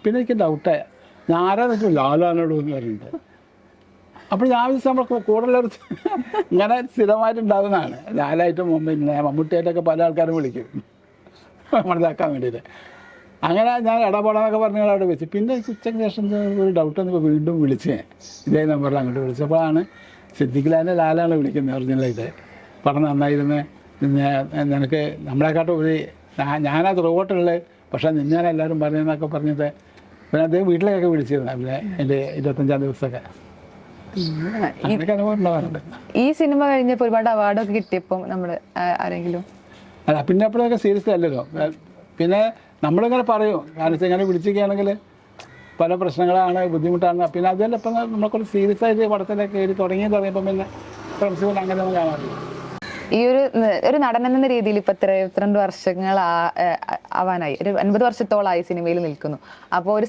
പിന്നെ എനിക്ക് ഡൗട്ടായി ഞാൻ ആരാന്ന് വെച്ചാൽ ലാലാനോട് എന്ന് പറയുന്നുണ്ട്. അപ്പോൾ ഞാൻ വിചാരിച്ചു നമ്മൾ കൂടുതലൊരു ഇങ്ങനെ സ്ഥിരമായിട്ടുണ്ടാകുന്നതാണ്. ലാലായിട്ടും പിന്നെ മമ്മൂട്ടിയായിട്ടൊക്കെ പല ആൾക്കാരും വിളിക്കും മനസ്സിലാക്കാൻ വേണ്ടിയിട്ട്. അങ്ങനെ ഞാൻ ഇടപെടാന്നൊക്കെ പറഞ്ഞ അവിടെ വെച്ച്. പിന്നെ ഉച്ചയ്ക്ക് ശേഷം ഒരു ഡൗട്ട് വന്നപ്പോൾ വീണ്ടും വിളിച്ചേ ഇതേ നമ്പറിൽ അങ്ങോട്ട് വിളിച്ചപ്പോഴാണ് സിദ്ദിഖ് ലാലിനെ ലാലാണ് വിളിക്കുന്നത് ഒറിജിനലായിട്ട്. പടം നന്നായിരുന്നു, നിനക്ക് നമ്മളെക്കാട്ടും ഒരു ഞാനത് റോബോട്ടുള്ളത്, പക്ഷേ നിന്നാണ് എല്ലാവരും പറഞ്ഞതെന്നൊക്കെ പറഞ്ഞിട്ട് പിന്നെ അദ്ദേഹം വീട്ടിലേക്കൊക്കെ വിളിച്ചിരുന്നു പിന്നെ എൻ്റെ 25-ാം ദിവസമൊക്കെ. അങ്ങനെയൊക്കെ അനുഭവം ഉണ്ടാവാറുണ്ട്. ഈ സിനിമ കഴിഞ്ഞപ്പോൾ ഒരുപാട് അവാർഡൊക്കെ കിട്ടിയപ്പോൾ നമ്മൾ ആരെങ്കിലും അല്ല പിന്നെ അപ്പോഴൊക്കെ സീരിയസ് അല്ലല്ലോ. പിന്നെ നമ്മളിങ്ങനെ പറയും, കാരണം ഇങ്ങനെ വിളിച്ചിരിക്കുകയാണെങ്കിൽ പല പ്രശ്നങ്ങളാണ്, ബുദ്ധിമുട്ടാണ്. പിന്നെ അതല്ല ഇപ്പം നമ്മളെക്കൊണ്ട് സീരിയസ് ആയിട്ട് പടത്തിലേക്ക് കയറി തുടങ്ങിയപ്പോൾ പിന്നെ ഫ്രണ്ട്സുകൾ അങ്ങനെ ഒന്നും കാണാറില്ല. ഈ ഒരു നടൻ എന്ന രീതിയിൽ ഇപ്പൊ 22 വർഷങ്ങൾ ആവാനായി, ഒരു 50 വർഷത്തോളമായി സിനിമയിൽ നിൽക്കുന്നു. അപ്പോൾ ഒരു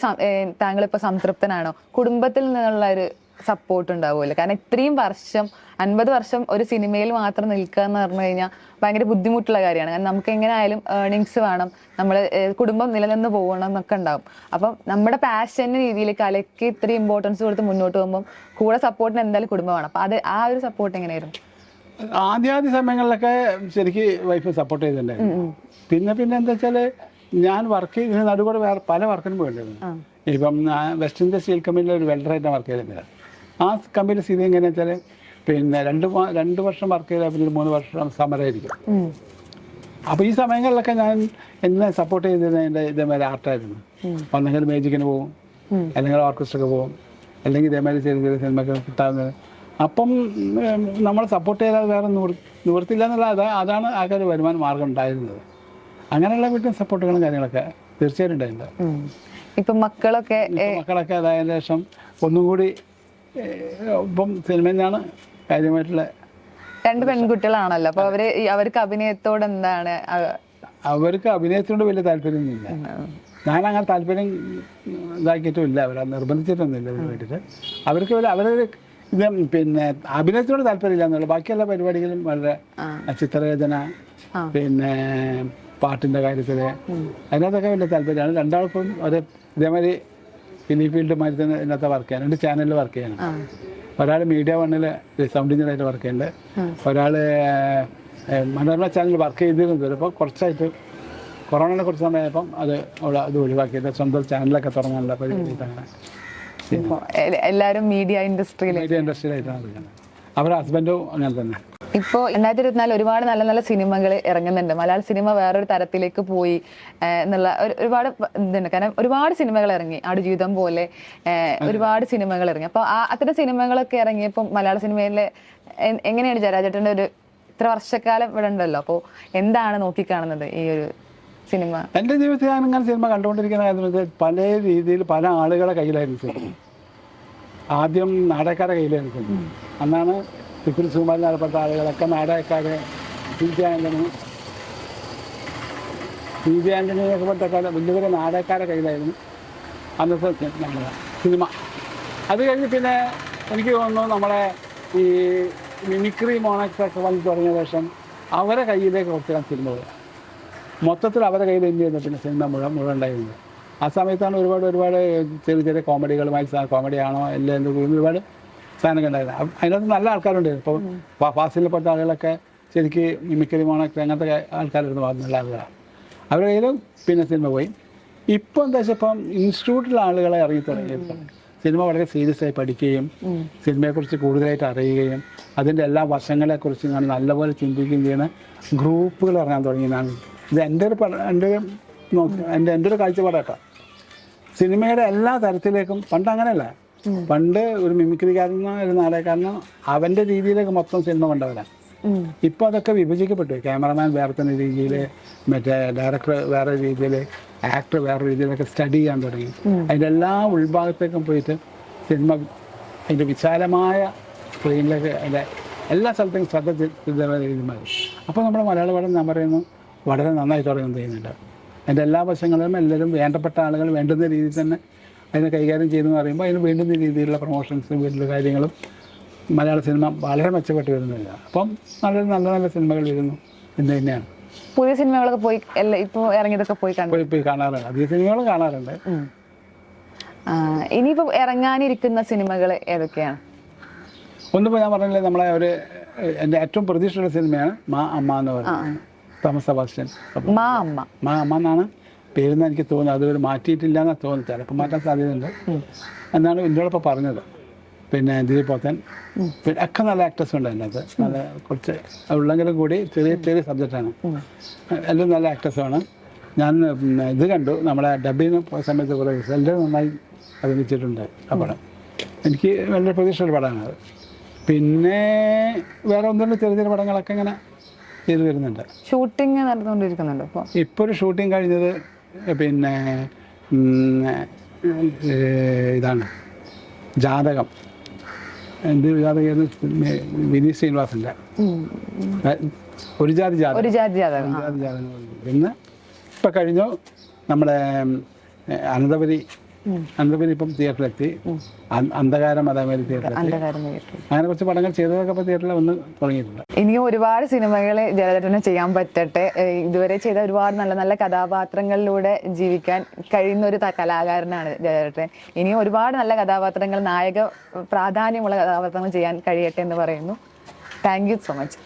താങ്കളിപ്പോ സംതൃപ്തനാണോ? കുടുംബത്തിൽ നിന്നുള്ള ഒരു സപ്പോർട്ട് ഉണ്ടാവുമല്ലോ, കാരണം ഇത്രയും വർഷം 50 വർഷം ഒരു സിനിമയിൽ മാത്രം നിൽക്കുക എന്ന് പറഞ്ഞു കഴിഞ്ഞാൽ ഭയങ്കര ബുദ്ധിമുട്ടുള്ള കാര്യമാണ്. കാരണം നമുക്ക് എങ്ങനെ ആയാലും ഏർണിങ്സ് വേണം, നമ്മൾ കുടുംബം നിലനിന്ന് പോകണം എന്നൊക്കെ ഉണ്ടാവും. അപ്പം നമ്മുടെ പാഷൻ്റെ രീതിയിൽ കലയ്ക്ക് ഇത്രയും ഇമ്പോർട്ടൻസ് കൊടുത്ത് മുന്നോട്ട് പോകുമ്പോൾ കൂടെ സപ്പോർട്ടിന് എന്തായാലും കുടുംബം വേണം. അപ്പം അത് ആ ഒരു സപ്പോർട്ട് എങ്ങനെയായിരുന്നു? ആദ്യ സമയങ്ങളിലൊക്കെ ശരിക്ക് വൈഫ് സപ്പോർട്ട് ചെയ്തിട്ടുണ്ടായിരുന്നു. പിന്നെ എന്താ വെച്ചാൽ ഞാൻ വർക്ക് ചെയ്ത് നടുകൂടെ വേറെ പല വർക്കിനും പോയിട്ടുണ്ടായിരുന്നു. ഇപ്പം വെസ്റ്റ് ഇന്ത്യ സ്റ്റീൽ കമ്പനിയിൽ ഒരു വെൽഡറായിട്ടാണ് വർക്ക് ചെയ്തിട്ടുണ്ട്. ആ കമ്പനിയുടെ സ്ഥിതി എങ്ങനെയാണെന്ന് വെച്ചാൽ പിന്നെ 2 വർഷം വർക്ക് ചെയ്താൽ പിന്നെ 3 വർഷം സമരമായിരിക്കും. അപ്പോൾ ഈ സമയങ്ങളിലൊക്കെ ഞാൻ എന്നെ സപ്പോർട്ട് ചെയ്തിരുന്നത് എൻ്റെ ഇതേമാതിരി ആർട്ടായിരുന്നു. ഒന്നെങ്കിൽ മേജിക്കിന് പോകും, അല്ലെങ്കിൽ ഓർക്കസ്ട്രയ്ക്ക് പോകും, അല്ലെങ്കിൽ ഇതേമാതിരി ചെറിയ സിനിമയ്ക്ക് കിട്ടാവുന്നത്. അപ്പം നമ്മൾ സപ്പോർട്ട് ചെയ്താൽ വേറെ നിവൃത്തില്ല എന്നുള്ള അതാണ് ആൾക്കാർ വരുമാന മാർഗം ഉണ്ടായിരുന്നത്. അങ്ങനെയുള്ള വീട്ടിൽ സപ്പോർട്ടുകളും കാര്യങ്ങളൊക്കെ തീർച്ചയായിട്ടും ഉണ്ടായിട്ടുണ്ട്. ഇപ്പം മക്കളൊക്കെ അതായതിനു ശേഷം ഒന്നും കൂടി ഇപ്പം സിനിമയിൽ നിന്നാണ് കാര്യമായിട്ടുള്ള 2 പെൺകുട്ടികളാണല്ലോ. അപ്പോൾ അവർക്ക് അഭിനയത്തോട് എന്താണ്? അവർക്ക് അഭിനയത്തിനോട് വലിയ താല്പര്യമൊന്നുമില്ല. ഞാനങ്ങനെ താല്പര്യം ഇതാക്കിയിട്ടുമില്ല, അവരെ നിർബന്ധിച്ചിട്ടൊന്നുമില്ല ഇതിന് വേണ്ടിയിട്ട്. അവർക്ക് അവരൊരു ഇത് പിന്നെ അഭിനയത്തിനോട് താല്പര്യമില്ല എന്നുള്ളൂ. ബാക്കിയുള്ള പരിപാടികളും വളരെ ചിത്രരചന, പിന്നെ പാട്ടിൻ്റെ കാര്യത്തിൽ അതിനകത്തൊക്കെ വലിയ താല്പര്യമാണ്. രണ്ടാൾക്കും ഒരു ഇതേമാതിരി ഫിലിം ഫീൽഡ് മാതിരി തന്നെ ഇതിനകത്ത് വർക്ക് ചെയ്യാൻ 2 ചാനലിൽ വർക്ക് ചെയ്യണം. ഒരാൾ മീഡിയ 1-ൽ സൗണ്ട് എഞ്ചിനീയറായിട്ട് വർക്ക് ചെയ്യുന്നുണ്ട്, ഒരാൾ മനോരമ ചാനൽ വർക്ക് ചെയ്തിരുന്നത്. ഇപ്പോൾ കുറച്ചായിട്ട് കൊറോണയെ കുറിച്ച് സമയമായപ്പം അത് ഒഴിവാക്കിയത് സ്വന്തം ചാനലൊക്കെ തുടങ്ങാനുള്ള പരിപാടി അങ്ങനെ എല്ലാവരും മീഡിയ ഇൻഡസ്ട്രിയിലായിട്ടാണ് എടുക്കുന്നത്. അവരുടെ ഹസ്ബൻഡും അങ്ങനെ തന്നെ. ഇപ്പോൾ 2024 ഒരുപാട് നല്ല നല്ല സിനിമകൾ ഇറങ്ങുന്നുണ്ട്. മലയാള സിനിമ വേറൊരു തരത്തിലേക്ക് പോയി എന്നുള്ള ഒരുപാട് ഇതുണ്ട്. കാരണം ഒരുപാട് സിനിമകൾ ഇറങ്ങി, ആടുജീവിതം പോലെ ഒരുപാട് സിനിമകൾ ഇറങ്ങി. അപ്പോൾ അത്തരം സിനിമകളൊക്കെ ഇറങ്ങിയപ്പോൾ മലയാള സിനിമയിലെ എങ്ങനെയാണ് ജയരാജേട്ടൻ്റെ ഒരു ഇത്ര വർഷക്കാലം ഇവിടെ ഉണ്ടല്ലോ, അപ്പോൾ എന്താണ് നോക്കിക്കാണുന്നത് ഈ ഒരു സിനിമ? എൻ്റെ ജീവിതത്തിൽ ഞാൻ ഇങ്ങനെ സിനിമ കണ്ടുകൊണ്ടിരിക്കുന്ന കാര്യം പല രീതിയിൽ പല ആളുകളെ കയ്യിലായിരുന്നു സിനിമ. ആദ്യം നാടകക്കാരുടെ കയ്യിലായിരുന്നു സിനിമ. അന്നാണ് തിക്കുറി സുകുമാരൻ നടപ്പെട്ട ആളുകളൊക്കെ നാടകക്കാരെ പി ജെ ആൻ്റണിയൊക്കെ പോലത്തെ വലിയ വലിയ നാടകക്കാരുടെ കയ്യിലായിരുന്നു അന്നത്തെ സിനിമ. അത് കഴിഞ്ഞ് പിന്നെ എനിക്ക് തോന്നുന്നു നമ്മളെ ഈ മിമിക്രി മോണക്സൊക്കെ വന്ന് തുടങ്ങിയ ശേഷം അവരെ കയ്യിലേക്ക് കുറച്ച് സിനിമ പോയി. മൊത്തത്തിൽ അവരുടെ കയ്യിൽ എന്ത് ചെയ്യുന്നു പിന്നെ സിനിമ മുഴുവൻ ഉണ്ടായിരുന്നത്. ആ സമയത്താണ് ഒരുപാട് ചെറിയ ചെറിയ കോമഡികളുമായി കോമഡിയാണോ എല്ലാം എന്തെങ്കിലും ഒരുപാട് സാധനങ്ങൾ ഉണ്ടായിരുന്നത്. അതിനകത്ത് നല്ല ആൾക്കാരുണ്ടായിരുന്നു. ഇപ്പോൾ ഫാസിൽപ്പെട്ട ആളുകളൊക്കെ ശരിക്ക് മിമിക്രി മോണക്സ് അങ്ങനത്തെ ആൾക്കാരായിരുന്നു നല്ല ആളുകളാണ്. അവരുടെ കയ്യിലും പിന്നെ സിനിമ പോയി. ഇപ്പോൾ എന്താ വെച്ചാൽ ഇപ്പം ഇൻസ്റ്റിറ്റ്യൂട്ടിലെ ആളുകളെ ഇറങ്ങി തുടങ്ങിയപ്പോൾ സിനിമ വളരെ സീരിയസ് ആയി പഠിക്കുകയും സിനിമയെക്കുറിച്ച് കൂടുതലായിട്ട് അറിയുകയും അതിൻ്റെ എല്ലാ വശങ്ങളെക്കുറിച്ച് ഞാൻ നല്ലപോലെ ചിന്തിക്കുകയും ചെയ്യുന്ന ഗ്രൂപ്പുകൾ ഇറങ്ങാൻ തുടങ്ങിയതാണ്. ഇത് എൻ്റെ ഒരു കാഴ്ചപ്പാടാട്ടോ. സിനിമയുടെ എല്ലാ തരത്തിലേക്കും പണ്ട് അങ്ങനെയല്ല. പണ്ട് ഒരു മിമിക്രിക്കാരനോ ഒരു നാടകക്കാരനോ അവൻ്റെ രീതിയിലേക്ക് മൊത്തം സിനിമ കൊണ്ടവരാണ്. ഇപ്പോൾ അതൊക്കെ വിഭജിക്കപ്പെട്ടു. ക്യാമറമാൻ വേറെ തന്നെ രീതിയിൽ, മറ്റേ ഡയറക്ടർ വേറെ രീതിയിൽ, ആക്ടർ വേറെ രീതിയിലൊക്കെ സ്റ്റഡി ചെയ്യാൻ തുടങ്ങി. അതിൻ്റെ എല്ലാ ഉൾഭാഗത്തേക്കും പോയിട്ട് സിനിമ അതിൻ്റെ വിശാലമായ സ്ക്രീനിലേക്ക് അതിൻ്റെ എല്ലാ സ്ഥലത്തേക്കും ശ്രദ്ധ മാറി. അപ്പോൾ നമ്മുടെ മലയാള പടം ഞാൻ പറയുന്നു വളരെ നന്നായി തുടങ്ങുന്നത് ചെയ്യുന്നുണ്ട്. അതിൻ്റെ എല്ലാ വശങ്ങളിലും എല്ലാവരും വേണ്ടപ്പെട്ട ആളുകൾ വേണ്ടുന്ന രീതിയിൽ തന്നെ അതിനെ കൈകാര്യം ചെയ്തെന്ന് പറയുമ്പോൾ അതിന് വേണ്ടുന്ന രീതിയിലുള്ള പ്രൊമോഷൻസും വീട്ടിലുള്ള കാര്യങ്ങളും മലയാള സിനിമ വളരെ മെച്ചപ്പെട്ട് വരുന്നില്ല. അപ്പം നല്ല നല്ല സിനിമകൾ വരുന്നു എന്ന് തന്നെയാണ്. പുതിയ സിനിമകളൊക്കെ പോയി ഇപ്പോൾ ഇറങ്ങിയതൊക്കെ പോയി കാണാറുണ്ട്. അധിക സിനിമകൾ കാണാറുണ്ട്. ഇനിയിപ്പോൾ ഇറങ്ങാനിരിക്കുന്ന സിനിമകൾ ഏതൊക്കെയാണ്? ഒന്നിപ്പോൾ ഞാൻ പറഞ്ഞില്ലേ, നമ്മളെ എൻ്റെ ഏറ്റവും പ്രതീക്ഷയുള്ള സിനിമയാണ് മാ അമ്മ എന്ന് പറയുന്നത്. Thomas Sebastian. മാ അമ്മ എന്നാണ് പേരെന്ന് എനിക്ക് തോന്നുന്നത്. അതുവരെ മാറ്റിയിട്ടില്ല എന്നാണ് തോന്നുന്നത്. ചിലപ്പോൾ മാറ്റാൻ സാധ്യതയുണ്ട് എന്നാണ് എന്നോടൊപ്പം പറഞ്ഞത്. പിന്നെ ദിലീപ് പോത്തൻ പിന്നെ ഒക്കെ നല്ല ആക്ടേഴ്സ് ഉണ്ട് അതിനകത്ത്. നല്ല കുറച്ച് ഉള്ളെങ്കിലും കൂടി ചെറിയ സബ്ജക്റ്റാണ്. എല്ലാം നല്ല ആക്ടേഴ്സാണ്. ഞാൻ ഇത് കണ്ടു, നമ്മുടെ ഡബിന് പോയ സമയത്ത് കുറേ എല്ലാം നന്നായി അഭിനയിച്ചിട്ടുണ്ട് ആ പടം. എനിക്ക് വലിയ പ്രതീക്ഷയുള്ള പടമാണ് അത്. പിന്നെ വേറെ ഒന്നുമില്ല, ചെറിയ പടങ്ങളൊക്കെ ഇങ്ങനെ ചെയ്തു വരുന്നുണ്ട്. ഷൂട്ടിങ് നടന്നുകൊണ്ടിരിക്കുന്നുണ്ട് ഇപ്പോൾ ഒരു ഷൂട്ടിങ് കഴിഞ്ഞത് പിന്നെ ഇതാണ് ജാതകം. എന്ത് ജാതകം? വിനീത് ശ്രീനിവാസൻ്റെ ഒരു ജാതി ജാതകം. പിന്നെ ഇപ്പം കഴിഞ്ഞു നമ്മുടെ അനന്തപുരി ഇപ്പം തിയേറ്ററിലെത്തി. അന്ധകാരം അതേമാതിരി തിയേറ്ററിലെത്തി. അങ്ങനെ കുറച്ച് പടങ്ങൾ ചെയ്തതൊക്കെ ഇപ്പോൾ തിയേറ്ററിൽ വന്ന് തുടങ്ങിയിട്ടുണ്ട്. ഇനിയും ഒരുപാട് സിനിമകൾ ജയരാജേട്ടന് ചെയ്യാൻ പറ്റട്ടെ. ഇതുവരെ ചെയ്ത ഒരുപാട് നല്ല നല്ല കഥാപാത്രങ്ങളിലൂടെ ജീവിക്കാൻ കഴിയുന്ന ഒരു കലാകാരനാണ് ജയരാജേട്ടൻ. ഇനിയും ഒരുപാട് നല്ല കഥാപാത്രങ്ങൾ, നായക പ്രാധാന്യമുള്ള കഥാപാത്രങ്ങൾ ചെയ്യാൻ കഴിയട്ടെ എന്ന് പറയുന്നു. Thank you so much.